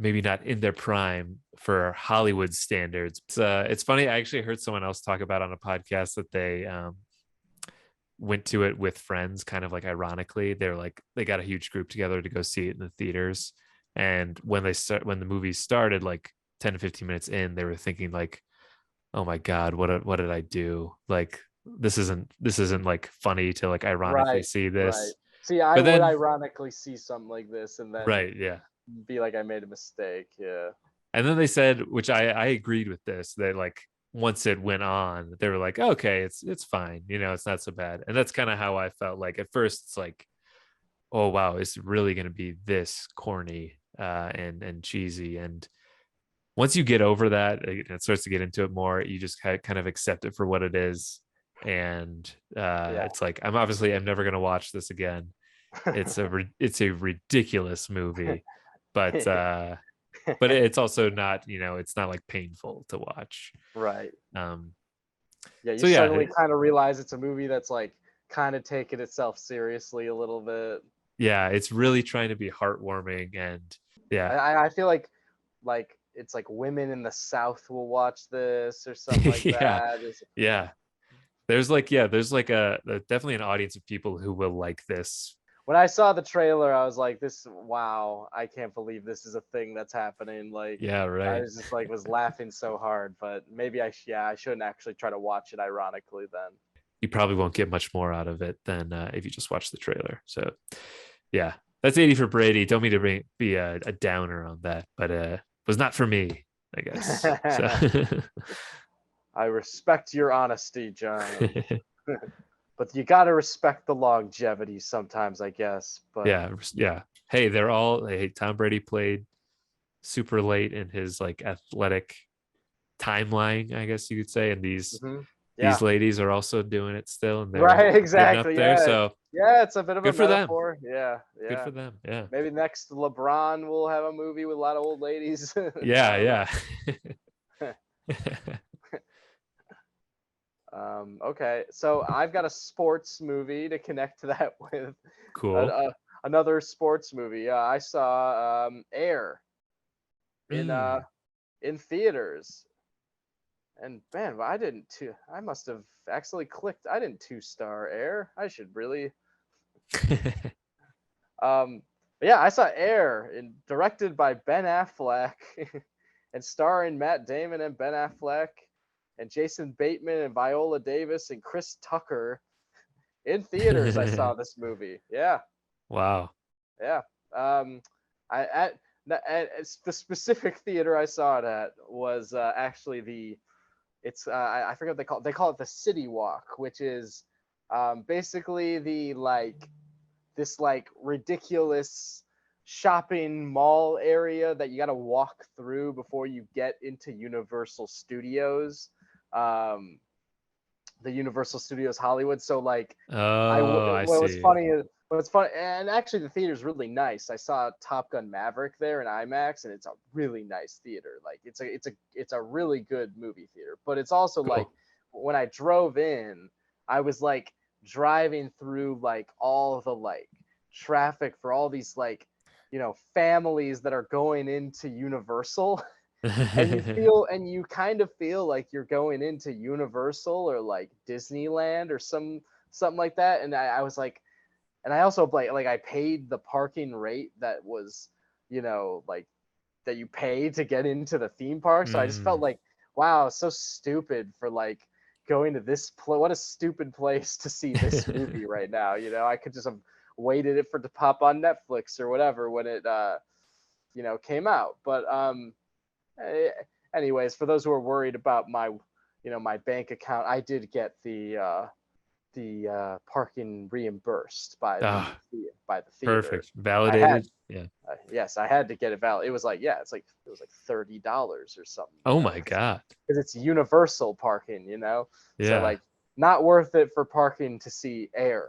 maybe not in their prime for Hollywood standards. It's funny. I actually heard someone else talk about on a podcast that they went to it with friends, kind of like ironically. They're like, they got a huge group together to go see it in the theaters. And when the movie started, like 10 to 15 minutes in, they were thinking like, oh my God, what did I do? Like, this isn't like funny to like ironically see this. Right. See, I would ironically see something like this and then be like, I made a mistake. Yeah. And then they said, which I agreed with this, that like once it went on, they were like, okay, it's fine, it's not so bad. And that's kind of how I felt. Like at first it's like, oh wow, it's really going to be this corny and cheesy. And once you get over that, it starts to get into it more. You just kind of accept it for what it is. And it's like, I'm never going to watch this again. It's a ridiculous movie, but it's also not, it's not like painful to watch. Right. Yeah, you suddenly kind of realize it's a movie that's like kind of taking itself seriously a little bit. Yeah, it's really trying to be heartwarming, and I feel like it's like women in the South will watch this or something like that. Yeah. There's definitely an audience of people who will like this. When I saw the trailer, I was like, wow, I can't believe this is a thing that's happening. Like, yeah, right. I was just like, was laughing so hard, but maybe I shouldn't actually try to watch it ironically then. You probably won't get much more out of it than if you just watch the trailer. So yeah, that's 80 for Brady. Don't mean to be a downer on that, but was not for me, I guess. So. I respect your honesty, John. But you got to respect the longevity sometimes, I guess. But yeah. Hey, Tom Brady played super late in his like athletic timeline, I guess you could say, and these ladies are also doing it still, and they're exactly up there. So it's a bit of good a metaphor. Yeah, good for them. Yeah, maybe next LeBron will have a movie with a lot of old ladies. yeah. Okay, so I've got a sports movie to connect that with. Cool. Another sports movie. I saw Air in theaters, and man, I must have accidentally clicked. I didn't 2-star Air. I should really. Yeah, I saw Air, directed by Ben Affleck, and starring Matt Damon and Ben Affleck, and Jason Bateman and Viola Davis and Chris Tucker. In theaters, I saw this movie. Yeah. Wow. Yeah. The specific theater I saw it at was actually I forget what they call it the City Walk, which is basically this ridiculous shopping mall area that you got to walk through before you get into Universal Studios. The Universal Studios Hollywood. So like, what's funny, and actually the theater is really nice. I saw Top Gun Maverick there in IMAX, and it's a really nice theater. Like it's a really good movie theater. But it's also cool. Like when I drove in, I was like driving through like all the like traffic for all these like, families that are going into Universal. And you kind of feel like you're going into Universal or like Disneyland or something like that. And I was like, and I also like I paid the parking rate that was, like that you pay to get into the theme park. So I just felt like, wow, so stupid for like going to this what a stupid place to see this movie right now. I could just have waited it for it to pop on Netflix or whatever when it came out. But anyways, for those who are worried about my my bank account, I did get the parking reimbursed by the theater. Perfect. Validated. Yes, I had to get it valid. It was like it was like $30 or something. Oh my god. Because it's universal parking, Yeah. So like not worth it for parking to see Air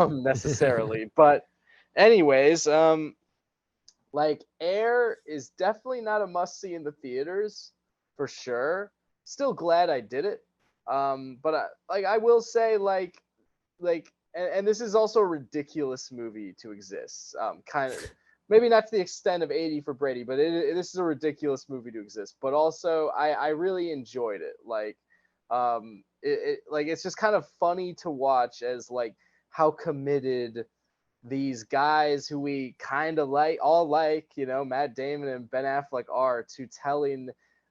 necessarily. But anyways, like Air is definitely not a must see in the theaters for sure. Still glad I did it. But I will say and this is also a ridiculous movie to exist. Kind of maybe not to the extent of 80 for Brady, but this is a ridiculous movie to exist. But also I really enjoyed it. It's just kind of funny to watch as like how committed these guys who we kind of all like, Matt Damon and Ben Affleck are to telling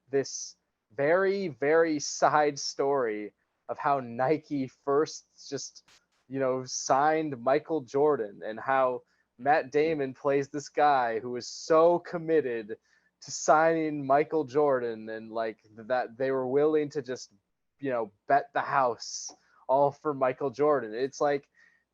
this very, very side story of how Nike first just, signed Michael Jordan, and how Matt Damon plays this guy who is so committed to signing Michael Jordan, and like that they were willing to just, bet the house all for Michael Jordan. It's like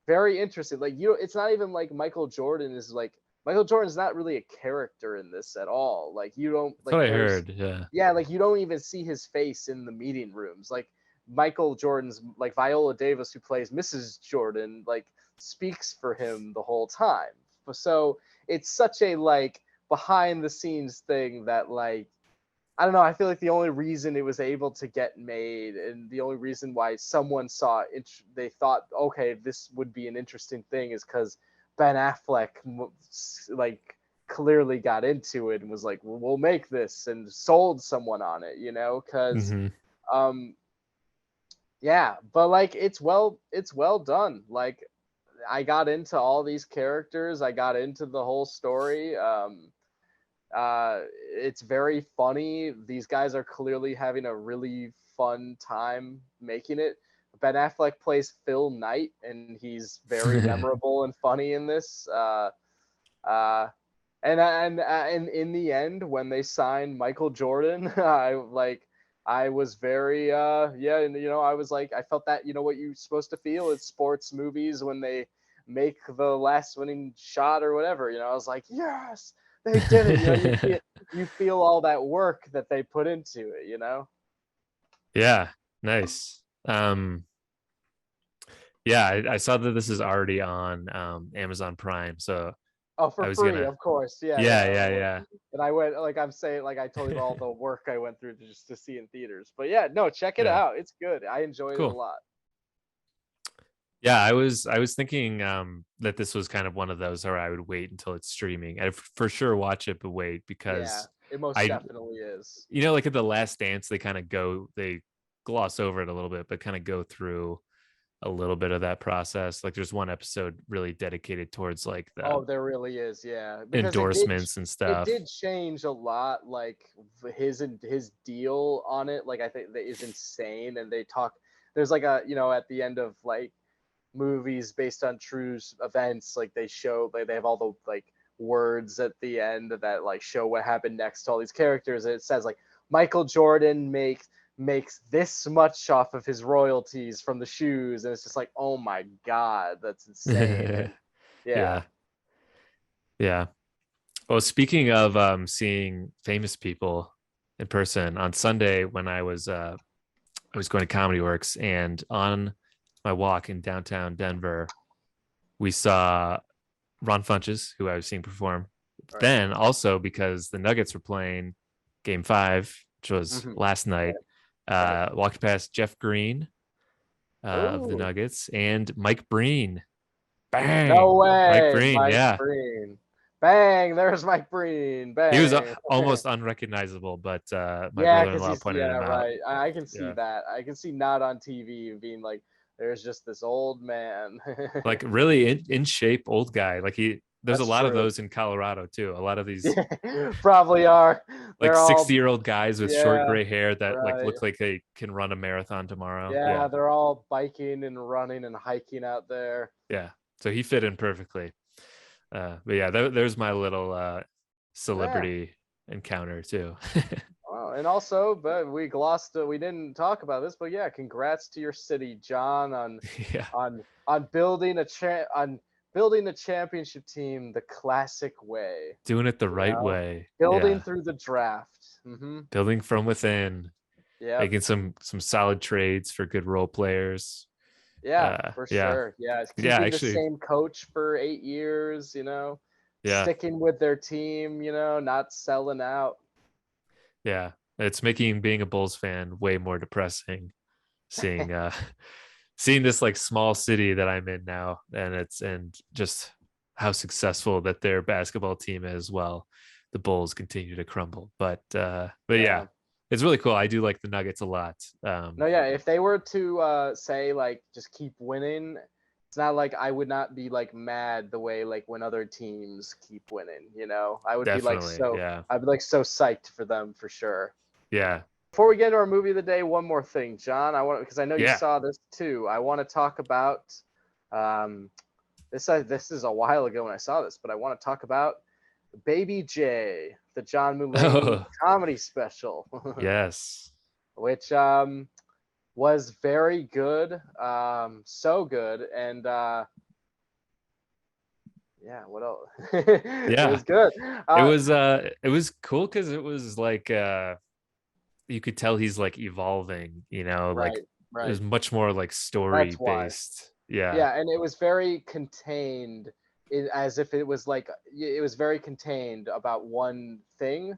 very interesting. Like, it's not even like Michael Jordan's not really a character in this at all. Like, you don't like. That's what I heard. Yeah. Like you don't even see his face in the meeting rooms. Like Michael Jordan's like Viola Davis, who plays Mrs. Jordan, like speaks for him the whole time. So it's such a like behind the scenes thing that like, I don't know. I feel like the only reason it was able to get made, and the only reason why someone saw it, they thought, okay, this would be an interesting thing, is because Ben Affleck like clearly got into it and was like, well, we'll make this, and sold someone on it, because but like it's well done. Like I got into all these characters, I got into the whole story. It's very funny. These guys are clearly having a really fun time making it. Ben Affleck plays Phil Knight, and he's very memorable and funny in this. And in the end, when they signed Michael Jordan, I was very and I was like, I felt that what you're supposed to feel in sports movies when they make the last winning shot or whatever. I was like, yes, they did it. You feel all that work that they put into it. Yeah, nice. I saw that this is already on Amazon Prime, so for free, of course. Yeah. And I went, like I'm saying, like I told you all the work I went through just to see in theaters. But yeah, no, check it out. It's good. I enjoyed it a lot. Yeah, I was thinking that this was kind of one of those where I would wait until it's streaming. I'd for sure watch it, but wait, because it most definitely is. Like at The Last Dance, they gloss over it a little bit, but kind of go through a little bit of that process. Like there's one episode really dedicated towards like the there really is, endorsements and stuff. It did change a lot. Like his deal on it, like I think that is insane. And they talk. There's like a at the end of like movies based on true events, like they show like they have all the like words at the end that like show what happened next to all these characters. And it says like Michael Jordan makes this much off of his royalties from the shoes, and it's just like, oh my god, that's insane. Yeah. Well, speaking of seeing famous people in person, on Sunday when I was going to Comedy Works, and on my walk in downtown Denver, we saw Ron Funches, who I was seeing perform. Right. Then also because the Nuggets were playing Game 5, which was last night. Walked past Jeff Green of the Nuggets and Mike Breen. Bang! No way! Mike Breen, Breen. Bang! There's Mike Breen. Bang! He was almost unrecognizable, but my brother-in-law pointed him out. Right. I can see that. I can see not on TV being like, there's just this old man. Like really in shape old guy. Like there's a lot of those in Colorado too. A lot of these probably are like 60-year-old guys with short gray hair that like look like they can run a marathon tomorrow. Yeah, they're all biking and running and hiking out there. Yeah. So he fit in perfectly. But yeah, there's my little celebrity encounter too. Oh, and also, but we glossed. We didn't talk about this, but yeah, congrats to your city, John, on Yeah, on building a championship team the classic way. doing it the You right know, way. building Yeah, through the draft. Mm-hmm. building from within, Yep. making some solid trades for good role players. Yeah, for Yeah, sure. Yeah, it's yeah, keeping the actually, same coach for 8 years. yeah, Sticking with their team. Not selling out. yeah. It's making being a Bulls fan way more depressing. Seeing seeing this like small city that I'm in now, and just how successful that their basketball team is. Well, the Bulls continue to crumble, but yeah, Yeah. it's really cool. I do like the Nuggets a lot. No, yeah. If they were to say like just keep winning, it's not like I would not be like mad the way like when other teams keep winning. I would be like Definitely, so. yeah, I'd be like so psyched for them for sure. yeah, Before we get into our movie of the day, one more thing, John. Because I know you yeah. saw this too. I want to talk about um, this is a while ago when I saw this, but I want to talk about Baby J, the John Mulaney Oh, comedy special, yes, which was very good, so good, and yeah, what else? It yeah. was good. It was cool because it was like you could tell he's like evolving. Like Right, it was right. much more like story That's why. based. Yeah, Yeah, and it was very contained, as if it was like it was very contained about one thing.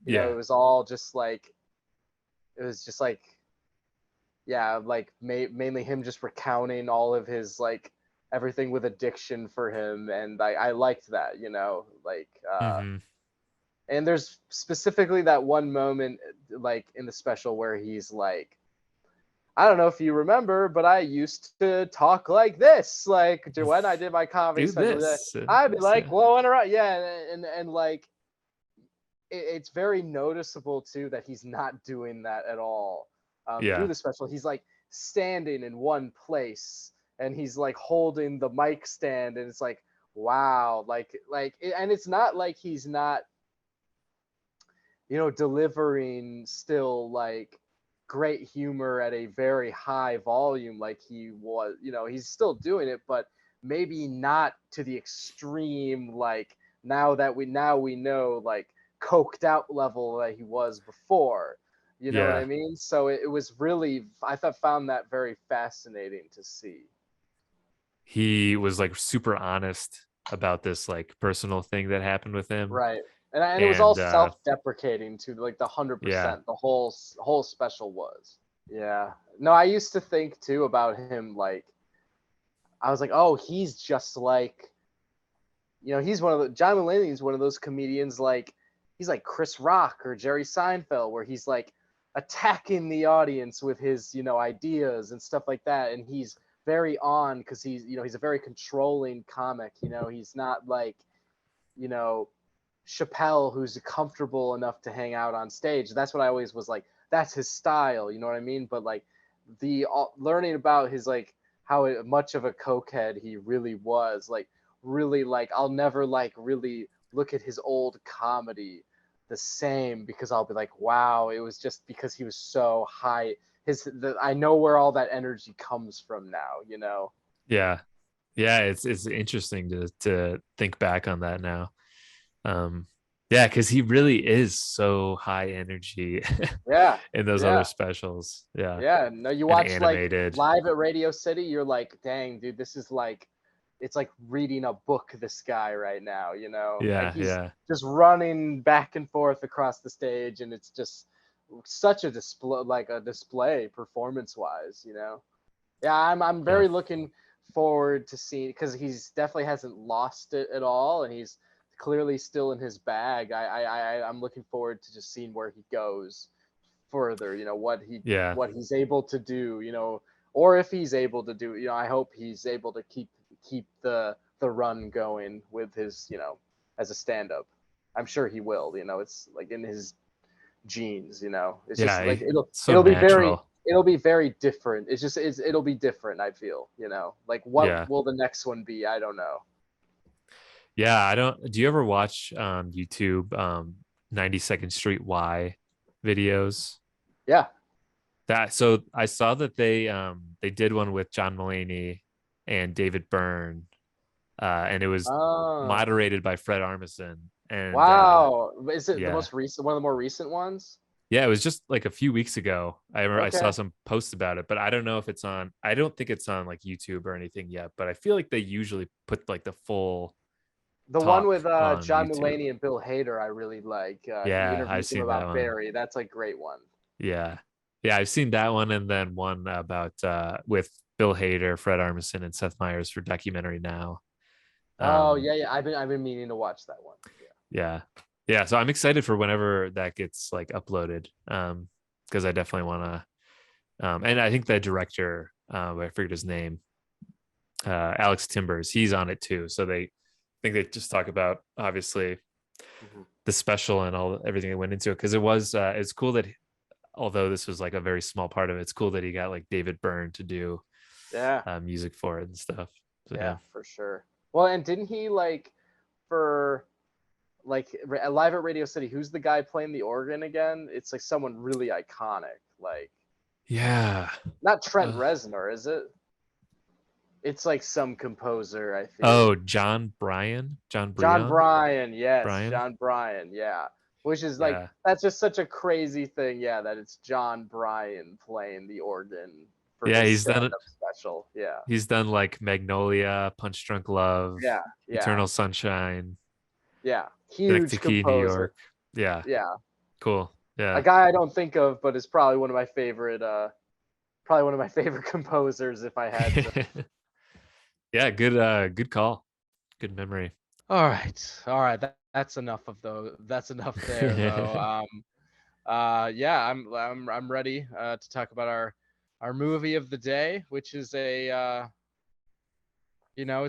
It yeah, was all just like it was just like yeah, like mainly him just recounting all of his like everything with addiction for him, and I liked that, like hmm, and there's specifically that one moment like in the special where he's like, I don't know if you remember, but I used to talk like this. Like when I did my comedy do special, this and I'd be this. like Yeah, blowing around. Yeah, and like it's very noticeable too that he's not doing that at all. Through yeah, the special, he's like standing in one place and he's like holding the mic stand, and it's like wow, and it's not like he's not delivering still like great humor at a very high volume like he was, he's still doing it, but maybe not to the extreme, like now we know like coked out level that he was before. You know what I yeah. mean? So it was really, found that very fascinating to see. He was like super honest about this like personal thing that happened with him, Right. And it was all and self-deprecating to like the yeah, 100%. The whole special was. Yeah. No, I used to think too about him like I was like, oh, he's just like he's one of the John Mulaney's one of those comedians like he's like Chris Rock or Jerry Seinfeld where he's like attacking the audience with his ideas and stuff like that, and he's very on because he's a very controlling comic. He's not like you know Chappelle, who's comfortable enough to hang out on stage. That's what I always was like. That's his style, you know what I mean? But like the learning about his like how much of a cokehead he really was, like really like I'll never like really look at his old comedy the same because I'll be like, wow, it was just because he was so high. I know where all that energy comes from now. yeah, yeah. It's interesting to think back on that now. Um, yeah, because he really is so high energy Yeah, in those other yeah. specials. Yeah, Yeah, no, you and watch like animated. live at Radio City, you're like, dang, dude, this is like, it's like reading a book, this guy right now. Like Yeah, he's yeah, just running back and forth across the stage, and it's just such a display performance wise. Yeah, I'm yeah, very looking forward to seeing because he's definitely hasn't lost it at all, and he's clearly still in his bag. I'm looking forward to just seeing where he goes further, yeah, what he's able to do, or if he's able to do, I hope he's able to keep the run going with his, as a stand-up. I'm sure he will. It's like in his genes. It's just yeah. like it'll So it'll be very natural. it'll be very different. It'll be different. I feel, like what Yeah. will the next one be? I don't know. Yeah, I don't. Do you ever watch YouTube 92nd Street Y videos? Yeah. So I saw that they did one with John Mulaney and David Byrne, and it was Oh, moderated by Fred Armisen. And wow. Is it the yeah, most recent, one of the more recent ones? yeah, it was just like a few weeks ago. I remember I saw Okay. some posts about it, but I don't know if it's on. I don't think it's on like YouTube or anything yet. But I feel like they usually put like the full The one talk with on John YouTube. Mulaney and Bill Hader, I really like. He Yeah, I've interviews him seen that about one. Barry. That's a great one. Yeah. Yeah, I've seen that one, and then one about with Bill Hader, Fred Armisen, and Seth Meyers for Documentary Now. Oh Um, yeah, yeah. I've been meaning to watch that one. yeah. Yeah. So I'm excited for whenever that gets like uploaded. Because I definitely wanna and I think the director, I forget his name, Alex Timbers, he's on it too. So they think they just talk about obviously Mhm. the special and all everything that went into it. Because it's cool that although this was like a very small part of it, it's cool that he got like David Byrne to do Yeah. music for it and stuff. So Yeah, for sure. Well, and didn't he for live at Radio City? Who's the guy playing the organ again? It's like someone really iconic. Like yeah. not Trent Uh, Reznor, is it? It's like some composer, I feel. oh, John Bryan, John John Brion, Bryan, yes, Bryan. John Bryan, yeah. Which is like Yeah, that's just such a crazy thing, yeah, that it's John Bryan playing the organ for yeah. his He's done it. stand-up special. Yeah. He's done like Magnolia, Punch Drunk Love, Yeah, yeah, Eternal Sunshine, yeah. Synecdoche Huge Key, New composer. York. Yeah, Yeah. cool. A Yeah, guy I don't think of, but is probably one of my favorite composers if I had to. yeah. Good call. Good memory. All right. All right. That's enough of those. That's enough there though. Yeah, I'm ready to talk about our movie of the day, which is it's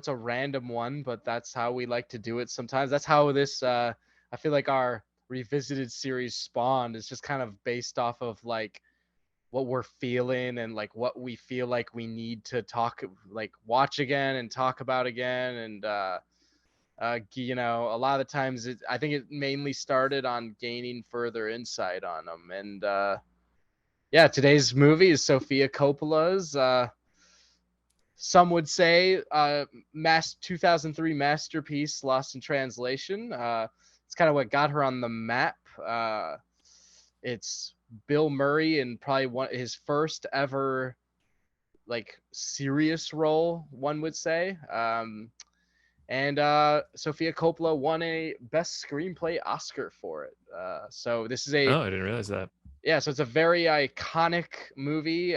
a random one, but that's how we like to do it sometimes. That's how this I feel like our revisited series spawned. It's just kind of based off of like what we're feeling and like what we feel like we need to watch again and talk about again. And a lot of the times I think it mainly started on gaining further insight on them. And yeah, today's movie is Sofia Coppola's some would say 2003 masterpiece, Lost in Translation. It's kind of what got her on the map. It's Bill Murray in probably his first ever like serious role, one would say. And Sofia Coppola won a Best Screenplay Oscar for it. So this is Oh, I didn't realize that. Yeah, so it's a very iconic movie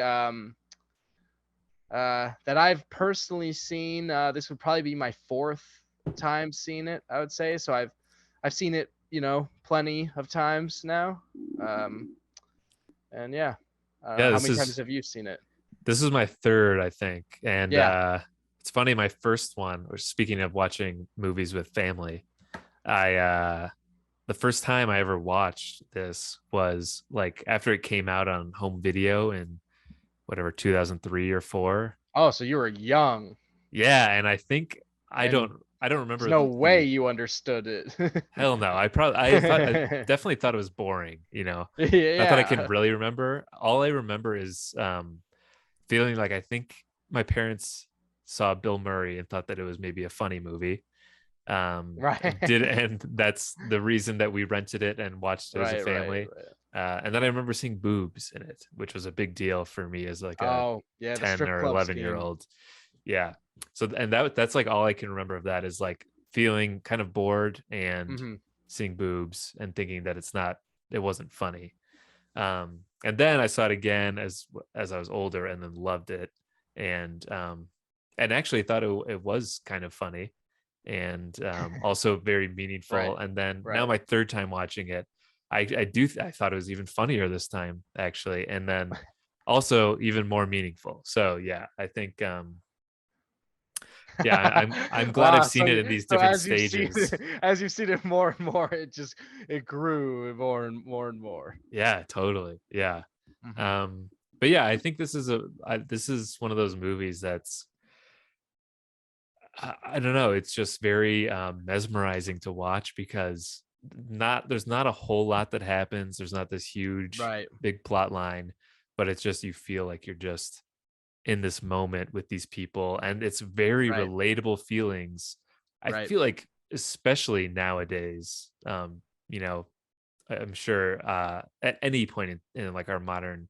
that I've personally seen. This would probably be my fourth time seeing it, I would say. So I've seen it, plenty of times now. And yeah, Yeah, how many times have you seen it? this is my third, I think. And Yeah. it's funny, my first one, or speaking of watching movies with family, the first time I ever watched this was like after it came out on home video in whatever 2003 or 4. Oh, so you were young. Yeah, and I think I And don't remember there's no way you understood it. hell no. I definitely thought it was boring, Not that I can Yeah. really remember. All I remember is feeling like I think my parents saw Bill Murray and thought that it was maybe a funny movie. Right. And that's the reason that we rented it and watched it as a family. Right. And then I remember seeing boobs in it, which was a big deal for me as like a Oh, yeah, the 10 strip or club 11-year old. Yeah. So and that's like all I can remember of that is like feeling kind of bored and Mm-hmm. seeing boobs and thinking that it wasn't funny. And then I saw it again as I was older and then loved it. And actually thought it was kind of funny and also very meaningful. Right. And then Right. now my third time watching it, I thought it was even funnier this time actually, and then also even more meaningful. So yeah, I think yeah, I'm glad Wow, I've seen it in these different stages. As you've seen it more and more, it grew more and more and more. Yeah, totally. Yeah. Mhm. But yeah, I think this is one of those movies that's I don't know, it's just very mesmerizing to watch because there's not a whole lot that happens. There's not this huge Right. big plot line, but it's just you feel like you're just in this moment with these people, and it's very Right. relatable feelings. I Right. feel like especially nowadays, you know, I'm sure at any point in like our modern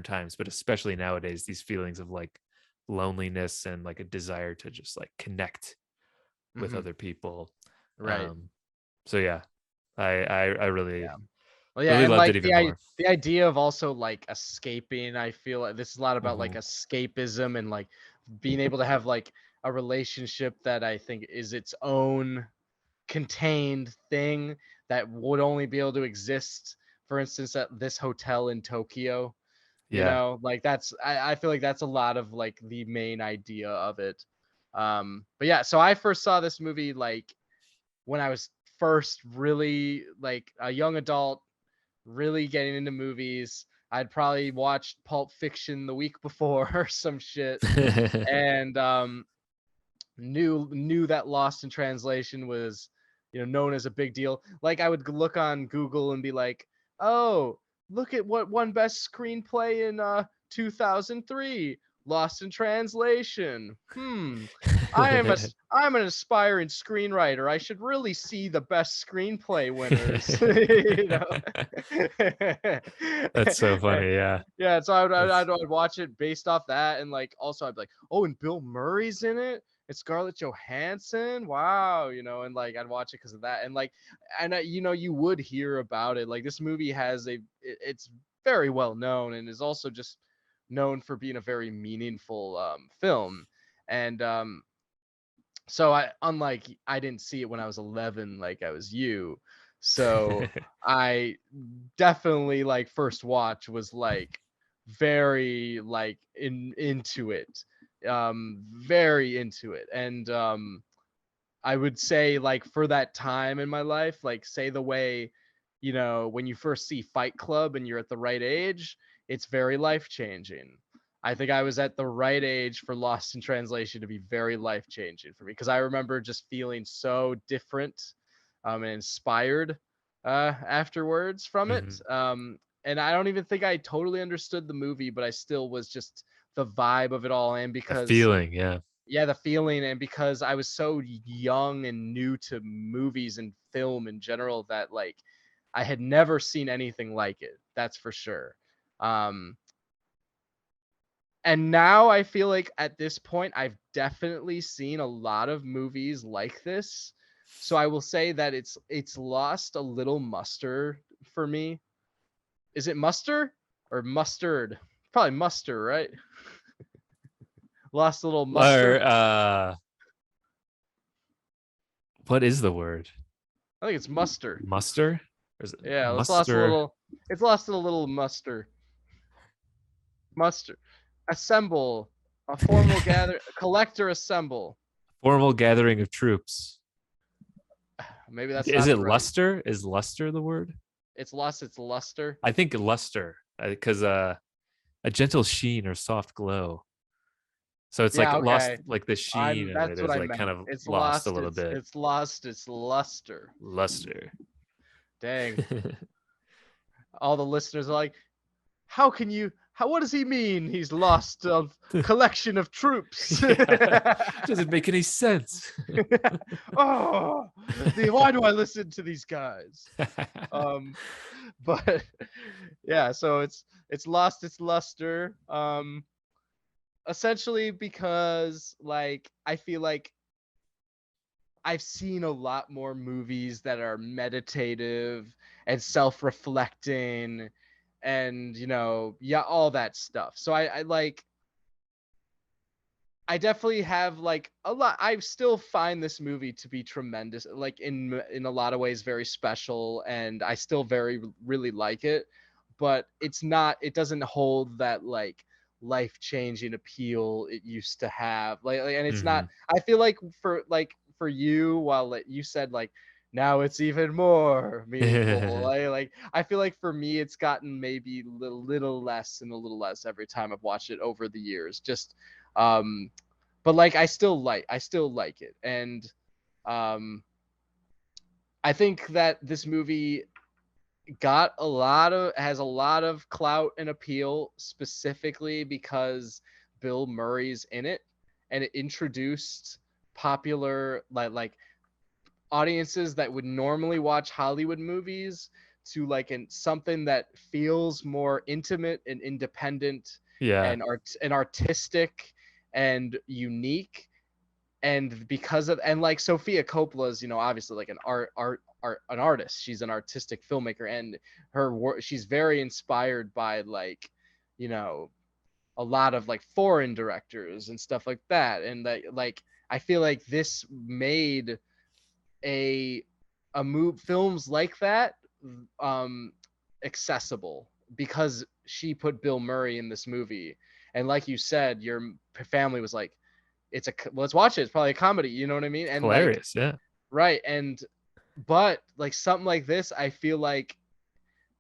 times, but especially nowadays, these feelings of like loneliness and like a desire to just like connect with Mm-hmm. other people. Right. Um, so yeah, I really Yeah. Well, yeah, really and loved like it even more. the idea of also like escaping, I feel like this is a lot about like Mhm. escapism and like being able to have like a relationship that I think is its own contained thing that would only be able to exist, for instance, at this hotel in Tokyo. Yeah. Like I feel like that's a lot of like the main idea of it. But yeah, so I first saw this movie like when I was first really like a young adult really getting into movies. I'd probably watched Pulp Fiction the week before or some shit, and knew that Lost in Translation was known as a big deal. Like I would look on Google and be like, oh, look at what won best screenplay in 2003, Lost in Translation. I'm an aspiring screenwriter. I should really see the best screenplay winners. That's so And, funny. Yeah. yeah, so That's I'd watch it based off that, and like also I'd be like, oh, and Bill Murray's in it. It's Scarlett Johansson. Wow, and like I'd watch it because of that, and like, and you would hear about it. Like this movie it's very well known and is also just known for being a very meaningful film, and so I didn't see it when I was 11, like I was you, so I definitely like first watch was like very like into it, very into it, and I would say like for that time in my life, like say the way when you first see Fight Club and you're at the right age, it's very life changing. I think I was at the right age for Lost in Translation to be very life changing for me, because I remember just feeling so different and inspired afterwards from it. Mhm. And I don't even think I totally understood the movie, but I still was just the vibe of it all. And A because, feeling. Yeah. yeah, the feeling, and because I was so young and new to movies and film in general that like I had never seen anything like it. That's for sure. Um, and now I feel like at this point, I've definitely seen a lot of movies like this. So I will say that it's lost a little muster for me. Is it muster or mustard? Probably muster, right? Lost a little Or muster. what is the word? I think it's muster. Muster? Or is it Yeah, it's lost a muster? little. It's lost a little muster. Muster. Assemble. A formal gather. Collector assemble. Formal gathering of troops. Maybe that's Is not it the right. luster? Is luster the word? It's lost its luster. I think luster because a gentle sheen or soft glow. So it's like Yeah, lost, okay. like the sheen of it That's what is I like kind meant. of It's lost a lost little its bit. it's lost its luster. Luster. Dang. All the listeners are like, what does he mean he's lost a collection of troops? Yeah. Doesn't make any sense. Oh, why do I listen to these guys? But yeah, so it's lost its luster. Essentially because like I feel like I've seen a lot more movies that are meditative and self-reflecting and yeah, all that stuff. So I like I definitely have like a lot. I still find this movie to be tremendous, like in a lot of ways very special, and I still very really like it. But it's not. It doesn't hold that like life-changing appeal it used to have. And it's Hmm. not. I feel like for you, while you said like now it's even more meaningful. Like I feel like for me, it's gotten maybe little less and a little less every time I've watched it over the years. Just, but like I still like it, and I think that this movie has a lot of clout and appeal specifically because Bill Murray's in it, and it introduced popular like audiences that would normally watch Hollywood movies to like something that feels more intimate and independent Yeah. and artistic and unique. And because of, and like Sofia Coppola's, obviously like an an artist. She's an artistic filmmaker, and her work, she's very inspired by like, a lot of like foreign directors and stuff like that. And that, like, I feel like this made a films like that accessible because she put Bill Murray in this movie. And like you said, your family was like, let's watch it, it's probably a comedy, you know what I mean? And Hilarious. like, Yeah. right. And but like something like this, I feel like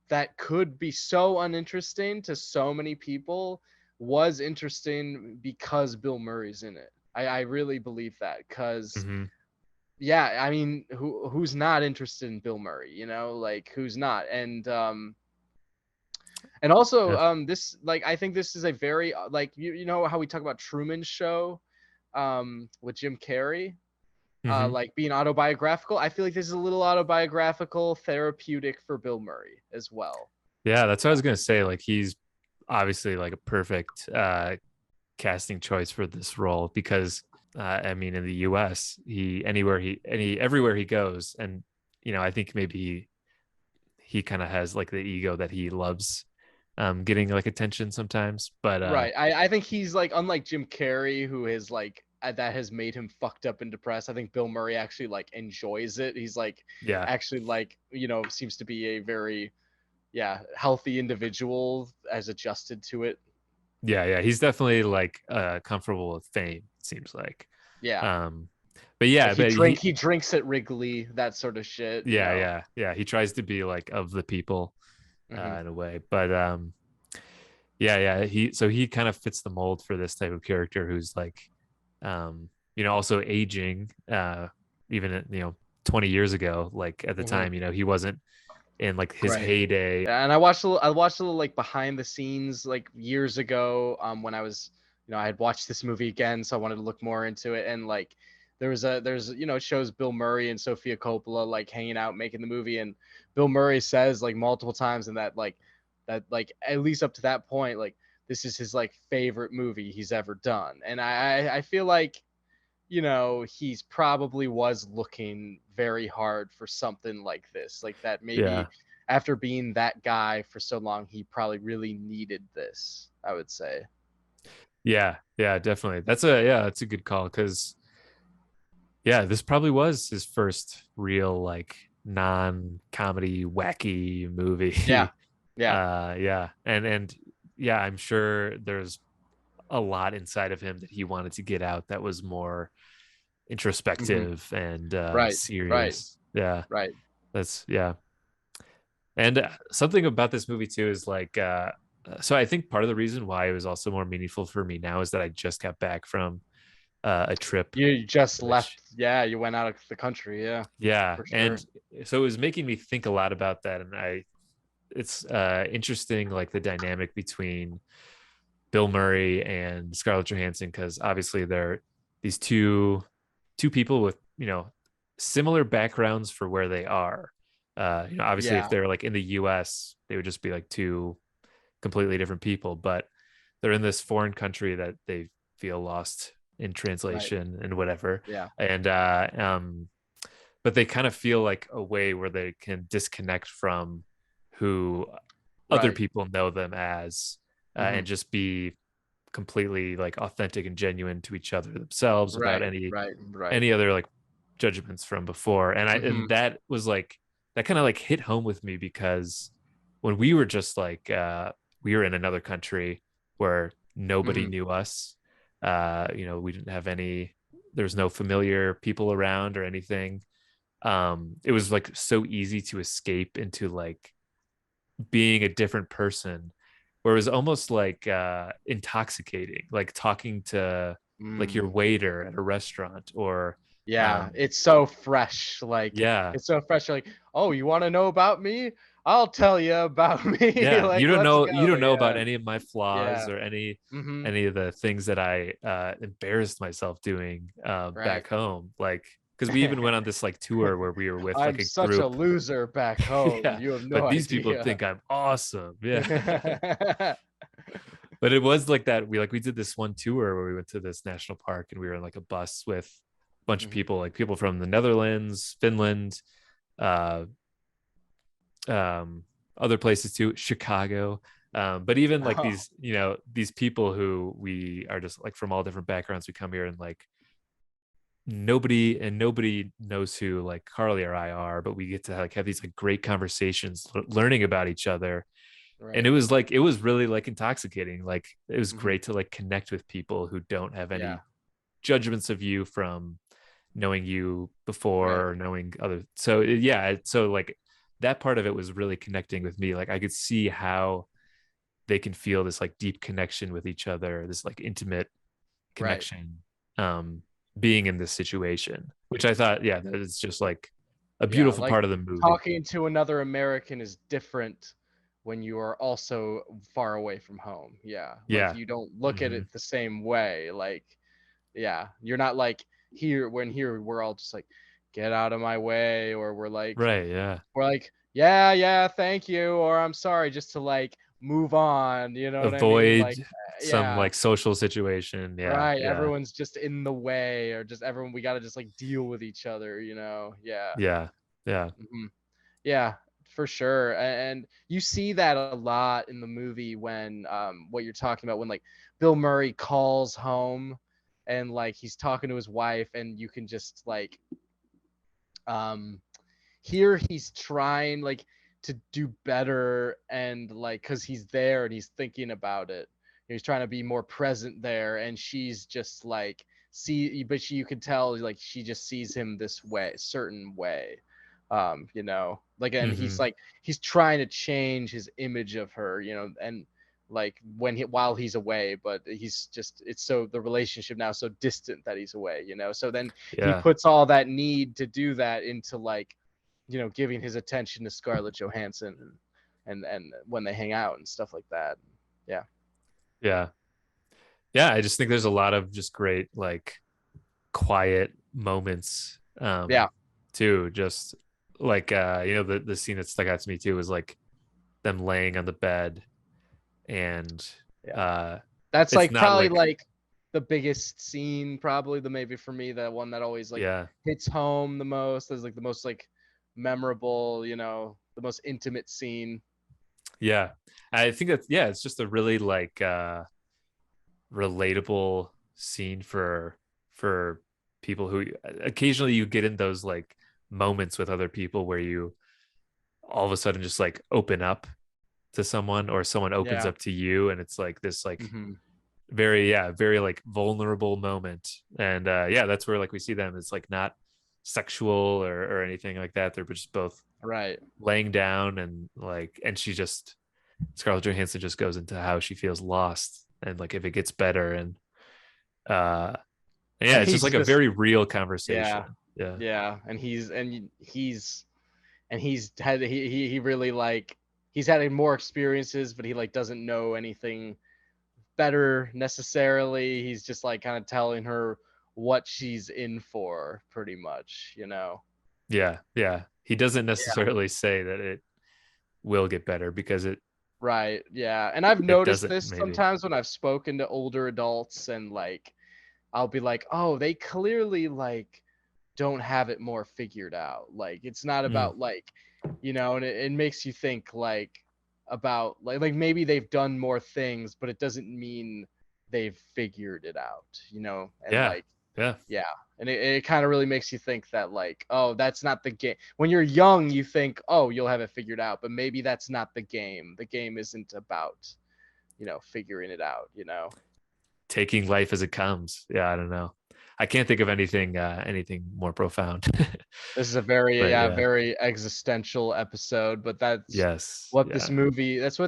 that could be so uninteresting to so many people was interesting because Bill Murray's in it. I really believe that, because Mm-hmm. yeah, I mean, who's not interested in Bill Murray? Like who's not? And also, Yeah. this, like, I think this is a very like, you know how we talk about Truman's Show, with Jim Carrey, Mm-hmm. like being autobiographical. I feel like this is a little autobiographical, therapeutic for Bill Murray as well. Yeah, that's what I was gonna say. Like he's obviously like a perfect casting choice for this role because I mean in the US everywhere he goes, and I think maybe he kind of has like the ego that he loves getting like attention sometimes, but Right. I think he's like, unlike Jim Carrey, who is like, that has made him fucked up and depressed. I think Bill Murray actually like enjoys it. He's like, yeah, actually like, seems to be a very, healthy individual, as adjusted to it. yeah, he's definitely like comfortable with fame, it seems like. Yeah. um but yeah, Like but he drinks at Wrigley, that sort of shit. yeah, he tries to be like of the people Mhm. in a way, but he kind of fits the mold for this type of character who's like also aging, even 20 years ago, like at the Mhm. time, he wasn't in like his Right. heyday. Yeah, and I watched a little like behind the scenes like years ago, when I was, I had watched this movie again, so I wanted to look more into it. And like there's it shows Bill Murray and Sofia Coppola like hanging out making the movie, and Bill Murray says like multiple times in that like at least up to that point, like this is his like favorite movie he's ever done. And I feel like, he's probably was looking very hard for something like this, like that maybe Yeah, after being that guy for so long, he probably really needed this, I would say. yeah, definitely. That's a good call, because this probably was his first real like non-comedy wacky Yeah. movie. Yeah. Yeah, and yeah, I'm sure there's a lot inside of him that he wanted to get out that was more Hmm. introspective and Right. Right. serious. Yeah, Right. that's yeah. And something about this movie too is like, so I think part of the reason why it was also more meaningful for me now is that I just got back from a trip, You just which left. Yeah. You went out of the country. Yeah. yeah, For sure. and so it was making me think a lot about that, and it's interesting like the dynamic between Bill Murray and Scarlett Johansson, because obviously they're these two people with similar backgrounds for where they are. Obviously if Yeah. they're like in the US, they would just be like two completely different people, but they're in this foreign country that they feel lost in Right. translation and whatever. Yeah. And but they kind of feel like a way where they can disconnect from who other Right. people know them as, Hmm. and just be completely like authentic and genuine to each other themselves without Right. Right. Right. any other like judgments from before. And Hmm. that was like, that kind of like hit home with me, because when we were just like we were in another country where nobody Hmm. knew us, we didn't have any, there was no familiar people around or anything. it was like so easy to escape into like being a different person, where it was almost like intoxicating, like talking to like your Mm. waiter at a restaurant, or Yeah, it's so fresh. Like yeah, it's so fresh. You're like, oh, you want to know about me? I'll tell you about me. yeah, Like, let's you go. don't know about Yeah, any of my flaws yeah. or any Mm-hmm. of the things that I embarrassed myself doing Right. back home, like because we even went on this like tour where we were with like I'm a such a group. loser back home. Yeah, You have no but these people idea. think I'm awesome. Yeah. But it was like that. We did this one tour where we went to this national park, and we were in like a bus with a bunch of Mhm. people, like people from the Netherlands, Finland, uh, other places too, Chicago. But even like Oh, these, these people who we are just like from all different backgrounds, we come here and like nobody knows who like Carly or I are, but we get to like have these like great conversations, learning about each other. And right. it was really like intoxicating. Like it was Mhm. great to like connect with people who don't have Yeah, any judgments of you from knowing you right. before or knowing other. So yeah, so like that part of it was really connecting with me. Like I could see how they can feel this like deep connection with each other, this like intimate Right. connection, um being in this situation, which I thought, yeah, that is just like a Yeah, beautiful like part of the movie. talking to another American is different when you are also far away from home. Yeah, like Yeah. you don't look at Hmm. it the same way. Like, yeah, you're not like here when here we're all just like, get out of my way, or Right. Yeah. we're like, yeah, yeah, thank you, or I'm sorry, just to like move on. You know what I mean? Avoid Like, some yeah. like social situation. Yeah. Right, Yeah. everyone's just in the way, or just everyone we got to just like deal with each other, you know? Yeah. Yeah. Yeah. Mhm. Yeah, for sure. And you see that a lot in the movie when what you're talking about when like Bill Murray calls home and like he's talking to his wife and you can just like um here he's trying like to do better and like cuz he's there and he's thinking about it. He's trying to be more present there and she's just like but you can tell like she just sees him this way, certain way. Like and he's Hmm. like he's trying to change his image of her, and like while he's away, but he's just it's so the relationship now is so distant that he's away, so then he Yeah. puts all that need to do that into like giving his attention to Scarlett Johansson and when they hang out and stuff like that. Yeah. Yeah. Yeah. I just think there's a lot of just great like quiet moments, Yeah. too. Just like the scene that stuck out to me too was like them laying on the bed, and Yeah. uh That's it's like not probably like, like the biggest scene, probably the maybe for me, the one that always like yeah, hits home the most, is like the most like memorable, the most intimate scene. yeah, I think that's, yeah, it's just a really like relatable scene for people who occasionally you get in those like moments with other people where you all of a sudden just like open up to someone, or someone opens Yeah. up to you, and it's like this like Hmm. very, yeah, very like vulnerable moment. And yeah, that's where like we see them, it's like not sexual or anything like that. They're just both Right. laying down, and like, and she just, Scarlett Johansson just goes into how she feels lost, and like if it gets better. And uh yeah, And it's just he's like a just very real conversation. yeah. Yeah. Yeah. And he's had he really like he's had more experiences, but he like doesn't know anything better necessarily. He's just like kind of telling her what she's in for, pretty much. Yeah. Yeah, he doesn't Yeah. necessarily say that it will get better, because Right. Yeah. And I've it noticed doesn't this maybe. sometimes when I've spoken to older adults and like I'll be like, "Oh, they clearly like don't have it more figured out." Like it's not Mm, about like, and it makes you think like about like maybe they've done more things, but it doesn't mean they've figured it out, and yeah. like Yeah. yeah. And it kind of really makes you think that like, oh, that's not the game. When you're young, you think, oh, you'll have it figured out, but maybe that's not the game. The game isn't about, figuring it out. Taking life as it comes. Yeah, I don't know. I can't think of anything more profound. This is a very But yeah, very existential episode, but that's yes, what this yeah, movie is,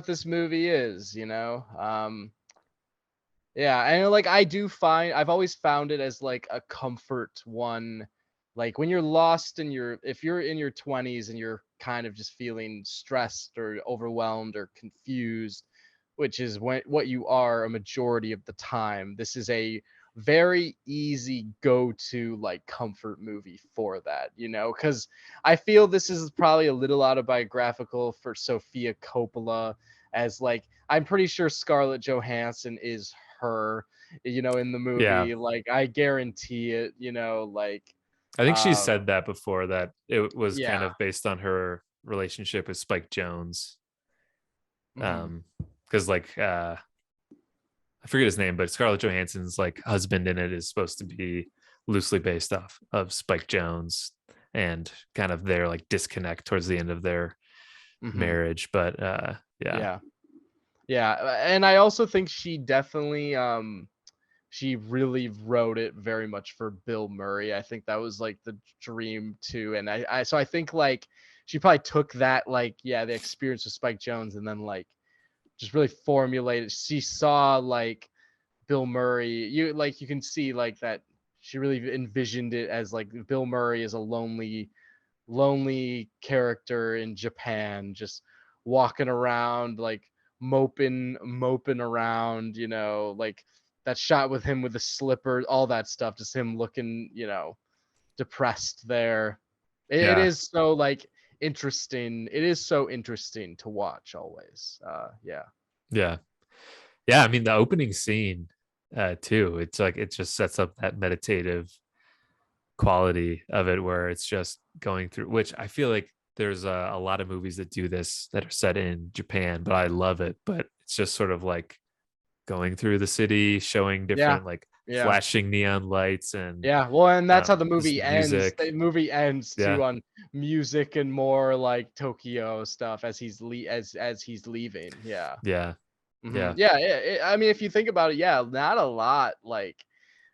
Yeah, and like I've always found it as like a comfort one. Like when you're lost in if you're in your 20s and you're kind of just feeling stressed or overwhelmed or confused, which is what you are a majority of the time, this is a very easy go-to like comfort movie for that, because I feel this is probably a little autobiographical for Sofia Coppola, as like I'm pretty sure Scarlett Johansson is her, in the yeah. movie. Like I guarantee it, like I think she um said that before, that it was kind yeah. of based on her relationship with Spike Jonze. Mhm. Because like I forget his name, but Scarlett Johansson's like husband in it is supposed to be loosely based off of Spike Jonze and kind of their like disconnect towards the end of their Mhm. marriage. But yeah, Yeah. Yeah, and I also think she really wrote it very much for Bill Murray. I think that was like the dream too. And so I think like she probably took that, like, yeah, the experience with Spike Jonze, and then like just really formulated. She saw like Bill Murray. You can see like that she really envisioned it as like Bill Murray is a lonely character in Japan, just walking around like moping around, like that shot with him with the slippers, all that stuff, just him looking, depressed there. It yeah, is so like interesting. It is so interesting to watch always. Yeah. yeah, yeah. I mean, the opening scene too. It's like it just sets up that meditative quality of it, where it's just going through. Which I feel like there's a lot of movies that do this that are set in Japan, but I love it. But it's just sort of like going through the city, showing Yeah. different like Yeah. flashing neon lights and Yeah, well, and that's how the just movie ends. music. The movie ends Yeah, too on music and more like Tokyo stuff as as he's leaving. Yeah. yeah, yeah. Yeah, I mean, if you think about it, yeah, not a lot. Like,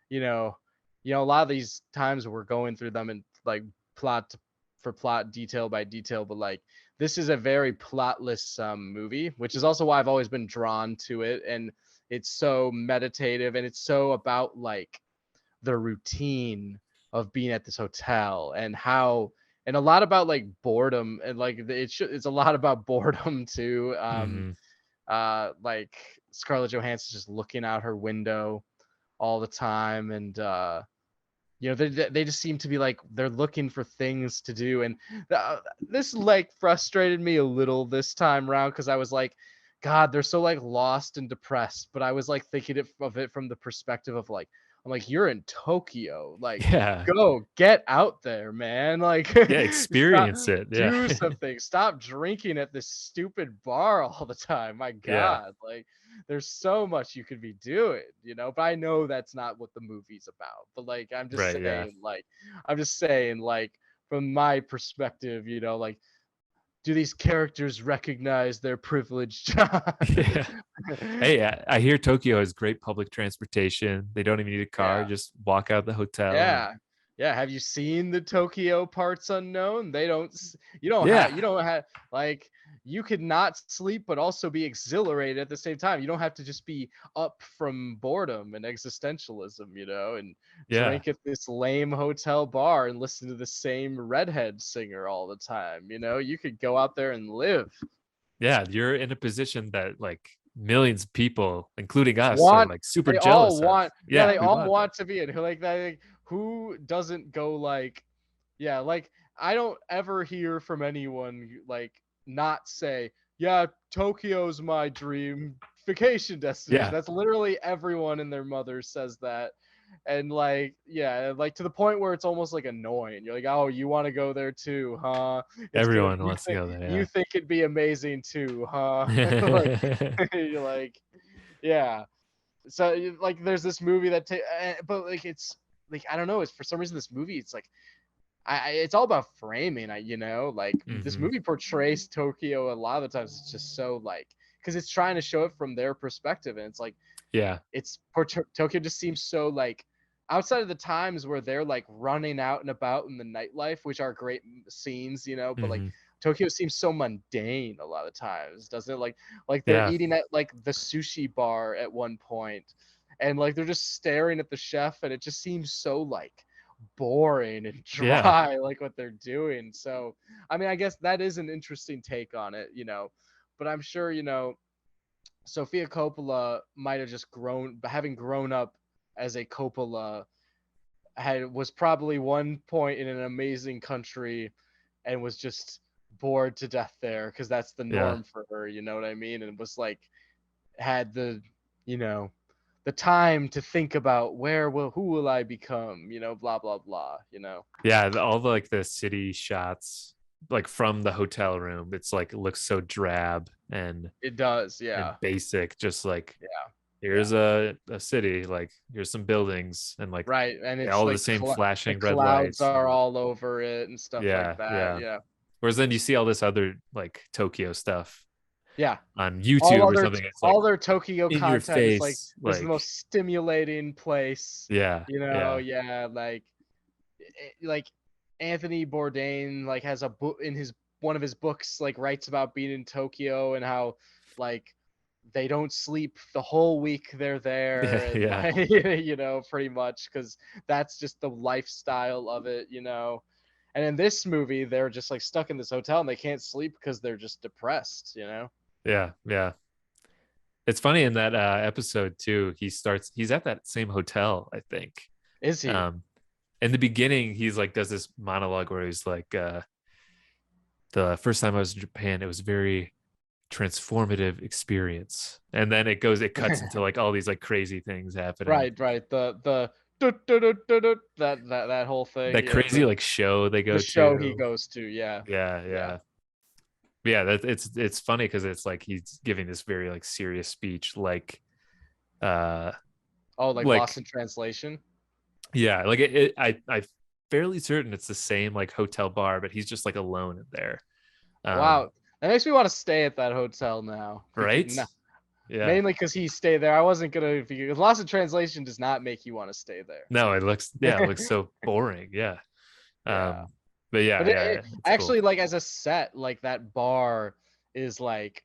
you know, a lot of these times we're going through them and like for plot detail by detail, but like this is a very plotless movie, which is also why I've always been drawn to it, and it's so meditative and it's so about like the routine of being at this hotel and how, and a lot about like boredom, and like it's a lot about boredom too. Hmm. Like Scarlett Johansson just looking out her window all the time, and they just seem to be like they're looking for things to do, and this like frustrated me a little this time around because I was like, God, they're so like lost and depressed, but I was like thinking of it from the perspective of like, I'm like, you're in Tokyo, like Yeah, go get out there, man, like yeah. stop, Experience it. Yeah, do something, stop drinking at this stupid bar all the time, my yeah. God, like there's so much you could be doing, but I know that's not what the movie's about, but like Right. Yeah. I'm just saying like from my perspective, like do these characters recognize their privileged job? Yeah. Hey, I hear Tokyo has great public transportation. They don't even need a car. Yeah. Just walk out the hotel and Yeah. Yeah. Have you seen the Tokyo Parts Unknown? They don't, you yeah, don't have, like, you could not sleep, but also be exhilarated at the same time. You don't have to just be up from boredom and existentialism, and yeah, drink at this lame hotel bar and listen to the same redhead singer all the time. You could go out there and live. yeah. You're in a position that like millions of people, including us, are Want like super They all jealous of. want, yeah, Yeah, they we all want that. want to be in, like that, like, who doesn't go like, yeah, like I don't ever hear from anyone like not say, yeah, Tokyo's my dream vacation destination. Yeah, That's literally everyone and their mother says that. And like, yeah, like to the point where it's almost like annoying. You're like, oh, you want to go there too, huh? It's good. everyone wants to go You there. think it'd be amazing too, huh? Like Yeah. you're like, yeah. So like there's this movie but like it's like I don't know, it's for some reason this movie, it's like it's all about framing. Like this Hmm. movie portrays Tokyo a lot of the times, it's just so like, because it's trying to show it from their perspective, and it's like Yeah. Tokyo just seems so like outside of the times where they're like running out and about in the nightlife, which are great scenes, you know, but like Mm-hmm. Tokyo seems so mundane a lot of times, doesn't it? Like they're Yeah. eating at like the sushi bar at one point, and like they're just staring at the chef, and it just seems so like boring and Yeah. dry, like what they're doing. So, I mean, I guess that is an interesting take on it, you know, but I'm sure, you know, Sofia Coppola might have just having grown up as a Coppola, was probably one point in an amazing country and was just bored to death there because that's the Yeah. norm for her, you know what I mean? And was like, had the, you know, the time to think about who will I become, you know, blah blah blah, you know. Yeah, all the like the city shots like from the hotel room, it's like it looks so drab It does, and yeah. basic, just like Yeah. here's a city, like here's some buildings and like Right, and it's all the like same the flashing red clouds lights. are all over it and stuff like Yeah, that. yeah. Yeah. Whereas then you see all this other like Tokyo stuff Yeah. on YouTube or something. It's like All their Tokyo in your content is like face, this is the like most stimulating place. yeah, You know, yeah, yeah, like Anthony Bourdain like has a book in his one of his books, like writes about being in Tokyo and how like they don't sleep the whole week they're there, yeah, and yeah, like, you know, pretty much because that's just the lifestyle of it, you know. And in this movie, they're just like stuck in this hotel and they can't sleep because they're just depressed, you know. yeah, yeah. It's funny in that episode too. He's at that same hotel, I think. Is he? Um, in the beginning, he's like does this monologue where he's like, the first time I was in Japan, it was very transformative experience, and then it cuts into like all these like crazy things happening. Right. The that whole thing. That Yeah, crazy like show they the go show he to. goes to. Yeah, Yeah, yeah. yeah. Yeah, that it's funny because it's like he's giving this very like serious speech, uh Oh, like Lost like in Translation. yeah, like I fairly certain it's the same like hotel bar, but he's just like alone in there. Wow, that makes me want to stay at that hotel now. Right? No, Yeah. mainly because he stayed there. I wasn't gonna because Lost in Translation does not make you want to stay there. No, it looks so boring. Yeah. Yeah, But yeah, but yeah, it's cool. actually, like as a set, like that bar is like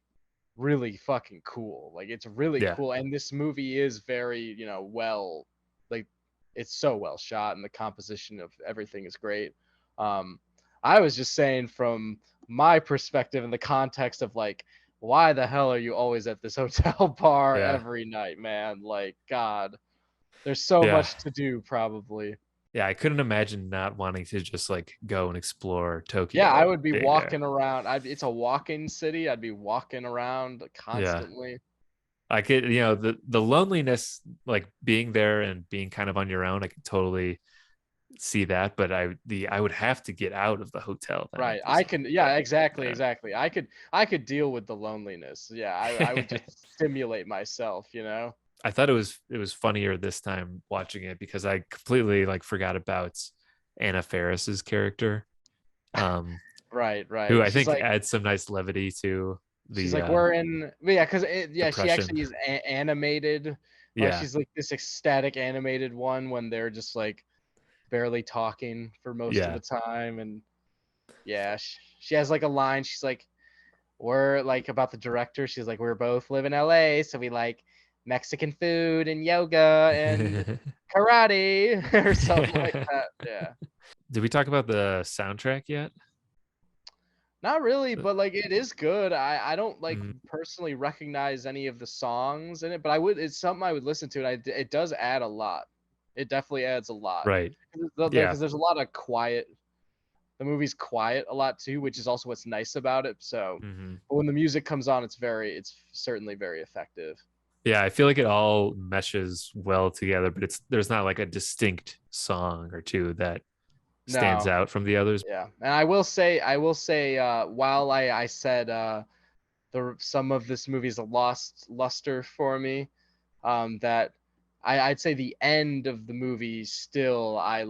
really fucking cool. Like it's really Yeah. cool, and this movie is very, you know, well, like it's so well shot, and the composition of everything is great. Um, I was just saying from my perspective in the context of like, why the hell are you always at this hotel bar Yeah. every night, man? Like, God, there's so Yeah. much to do, probably. Yeah, I couldn't imagine not wanting to just like go and explore Yeah, I Tokyo would be being there. walking around. It's a walking city. I'd be walking around Yeah. constantly. I could, you know, the loneliness, like being there and being kind of on your own, I could totally see that. But I would have to get out of the hotel then Right. at I this can, point. yeah, Yeah. exactly. I could deal with the loneliness. Yeah, I would just stimulate myself, you know? I thought it was funnier this time watching it because I completely like forgot about Anna Faris's character, um, who Right. I think adds some nice levity to She's the like, we're in, yeah, because yeah, she depression. actually is animated. Yeah. She's like this ecstatic animated one when they're just like barely talking for most of Yeah. the time. And yeah, she has like a line. She's like, we're like about the director. She's like, we're both live in LA, so we like Mexican food and yoga and karate or something like that. Yeah. Did we talk about the soundtrack yet? Not really, but like it is good. I don't like Mm, personally recognize any of the songs in it, but I would it's something I would listen to, and it does add a lot. It definitely adds a lot. right. Yeah. Because there's a lot of quiet. The movie's quiet a lot too, which is also what's nice about it. So, Hmm. but when the music comes on, it's certainly very effective. Yeah, I feel like it all meshes well together, but there's not like a distinct song or two that stands No, out from the others. yeah, and I will say, while I said some of this movie is a lost luster for me, that I'd say the end of the movie still I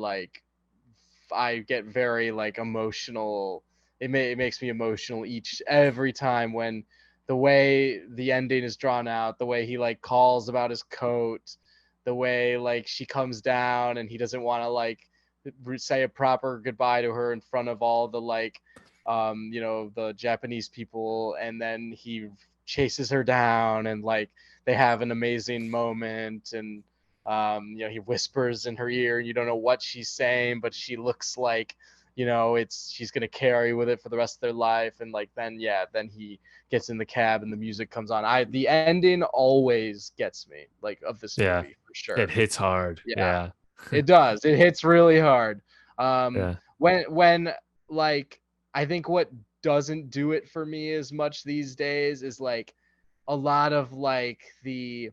get very like emotional. It makes me emotional every time when the way the ending is drawn out, the way he like calls about his coat, the way like she comes down and he doesn't want to like say a proper goodbye to her in front of all the like the Japanese people, and then he chases her down and like they have an amazing moment, and he whispers in her ear and you don't know what she's saying, but she looks like she's gonna carry with it for the rest of their life. And like then he gets in the cab and the music comes on. The ending always gets me, like, of this Yeah. movie for sure. It hits hard. Yeah. It does. It hits really hard. Yeah. When like I think what doesn't do it for me as much these days is like a lot of like the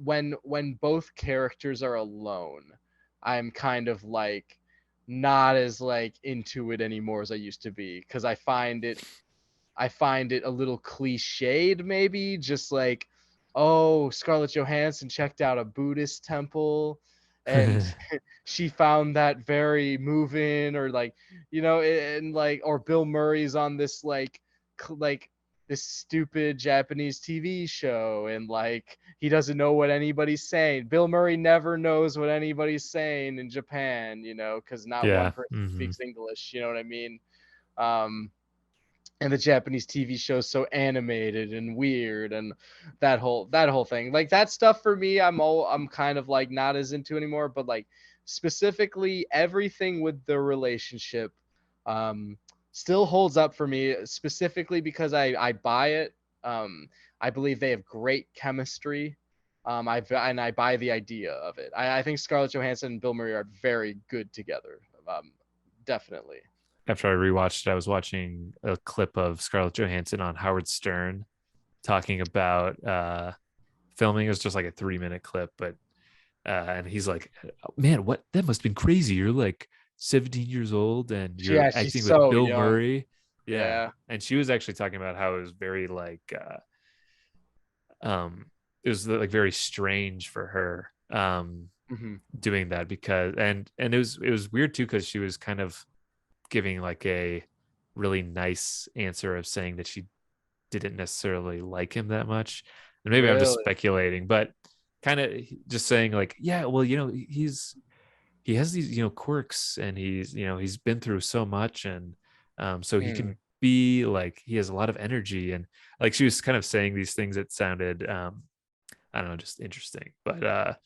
when both characters are alone, I'm kind of like not as like into it anymore as I used to be, because I find it a little cliched, maybe just like, oh, Scarlett Johansson checked out a Buddhist temple and she found that very moving, or like, and like, or Bill Murray's on this like this stupid Japanese TV show and like he doesn't know what anybody's saying. Bill Murray never knows what anybody's saying in Japan, because not one person speaks English, you know what I mean? And the Japanese TV show is so animated and weird, and that whole thing, like that stuff for me, I'm kind of like not as into anymore. But like specifically everything with the relationship still holds up for me, specifically because I buy it. I believe they have great chemistry. I buy the idea of it. I think Scarlett Johansson and Bill Murray are very good together. Definitely. After I rewatched it, I was watching a clip of Scarlett Johansson on Howard Stern talking about filming. It was just like a 3-minute clip, but and he's like, man, what, that must have been crazy. You're like 17 years old and you're acting with Bill Murray. Yeah. And she was actually talking about how it was very like it was like very strange for her doing that, because and it was weird too, because she was kind of giving like a really nice answer of saying that she didn't necessarily like him that much. And maybe I'm just speculating, but kind of just saying like, yeah, well, he has these, quirks, and he's been through so much, and so he can be like, he has a lot of energy, and like she was kind of saying these things that sounded I don't know, just interesting. But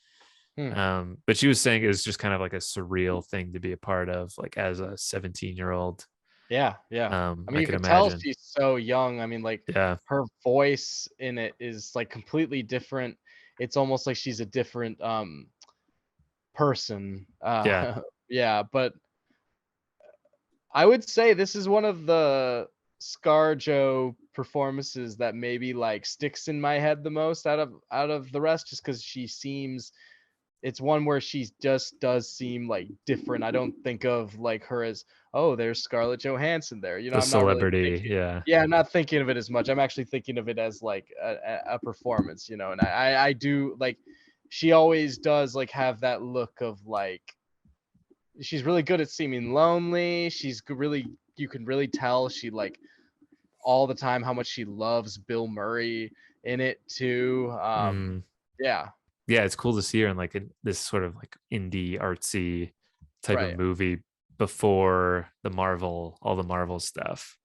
she was saying it was just kind of like a surreal thing to be a part of, like as a 17-year-old. Yeah. I mean, you can tell she's so young. I mean, like her voice in it is like completely different. It's almost like she's a different person. Yeah, but I would say this is one of the ScarJo performances that maybe like sticks in my head the most out of the rest, just because it's one where she just does seem like different. I don't think of like her as, oh, there's Scarlett Johansson there. The celebrity, yeah, I'm not thinking of it as much. I'm actually thinking of it as like a performance, and I do like, she always does like have that look of like, she's really good at seeming lonely. You can really tell she like all the time how much she loves Bill Murray in it too. Yeah, it's cool to see her in like this sort of like indie artsy type of movie before all the Marvel stuff.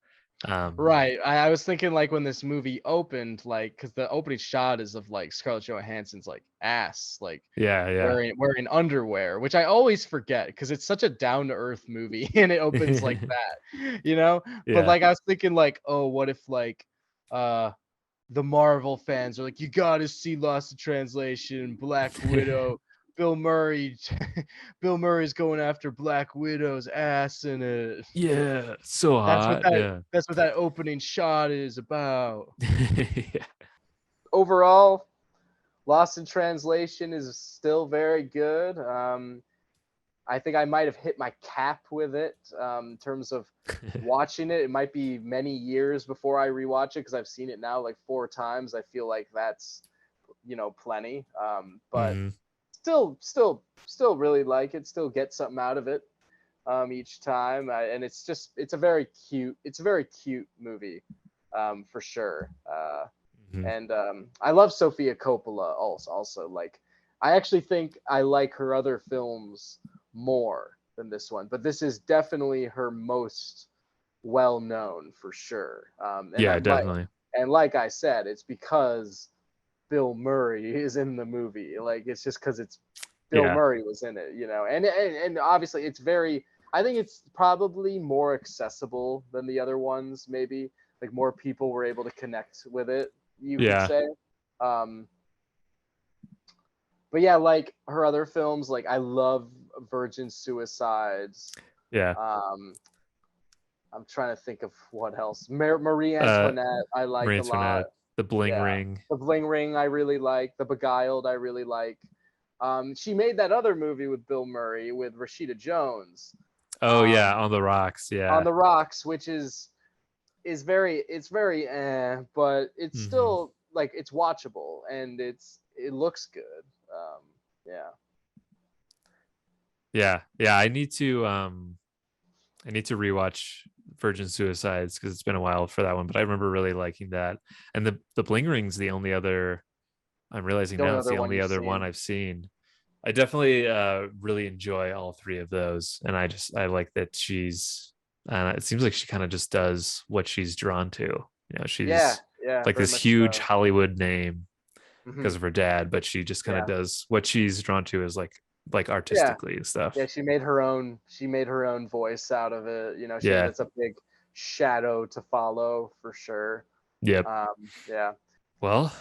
Right. I was thinking like when this movie opened, like, because the opening shot is of like Scarlett Johansson's like ass, like wearing underwear, which I always forget because it's such a down to earth movie and it opens like that, But like I was thinking like, oh, what if like the Marvel fans are like, you gotta see Lost in Translation, Black Widow, Bill Murray's going after Black Widow's ass in it. Yeah, so hot. That's what that opening shot is about. Yeah. Overall, Lost in Translation is still very good. I think I might have hit my cap with it in terms of watching it. It might be many years before I rewatch it because I've seen it now like 4 times. I feel like that's, plenty. But still really like it. Still get something out of it each time. And it's a very cute movie for sure. And I love Sofia Coppola also like. I actually think I like her other films more than this one, but this is definitely her most well known for sure. Definitely. And like I said, it's because Bill Murray is in the movie. Like it's just because it's Bill Murray was in it, and obviously it's very. I think it's probably more accessible than the other ones. Maybe like more people were able to connect with it. You could say. But yeah, like her other films, like I love Virgin Suicides. Yeah. I'm trying to think of what else. Marie Antoinette, I like a lot. The Bling Ring. The Bling Ring, I really like. The Beguiled, I really like. She made that other movie with Bill Murray with Rashida Jones. Oh yeah, On the Rocks. Yeah. On the Rocks, which is very but it's still like it's watchable and it looks good. Yeah. I need to rewatch Virgin Suicides because it's been a while for that one, but I remember really liking that. And the Bling Ring's the only other. I'm realizing now it's the only other one I've seen. I definitely really enjoy all three of those, and I like that she's. It seems like she kind of just does what she's drawn to. She's like this huge Hollywood name because of her dad, but she just kind of does what she's drawn to as like artistically and stuff. Yeah, she made her own voice out of it. It's a big shadow to follow for sure. Yep. Well.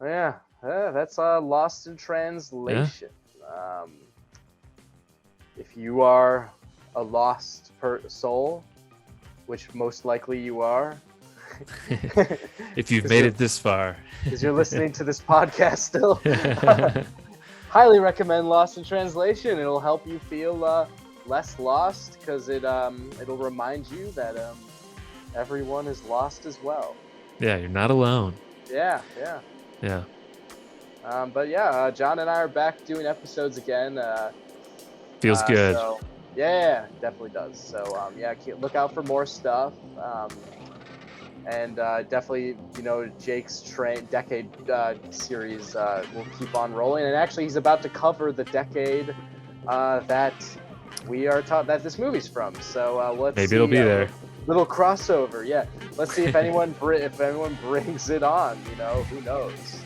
Yeah, that's Lost in Translation. If you are a lost soul, which most likely you are, if you've made it this far, because you're listening to this podcast still, highly recommend Lost in Translation. It'll help you feel less lost because it'll remind you that everyone is lost as well. Yeah, you're not alone. Yeah. But yeah, John and I are back doing episodes again. Feels good. So, yeah, definitely does. So look out for more stuff. And definitely, Jake's decade series will keep on rolling. And actually, he's about to cover the decade that we are taught that this movie's from. So let's maybe see, it'll be there. Little crossover, yeah. Let's see if anyone brings it on. Who knows?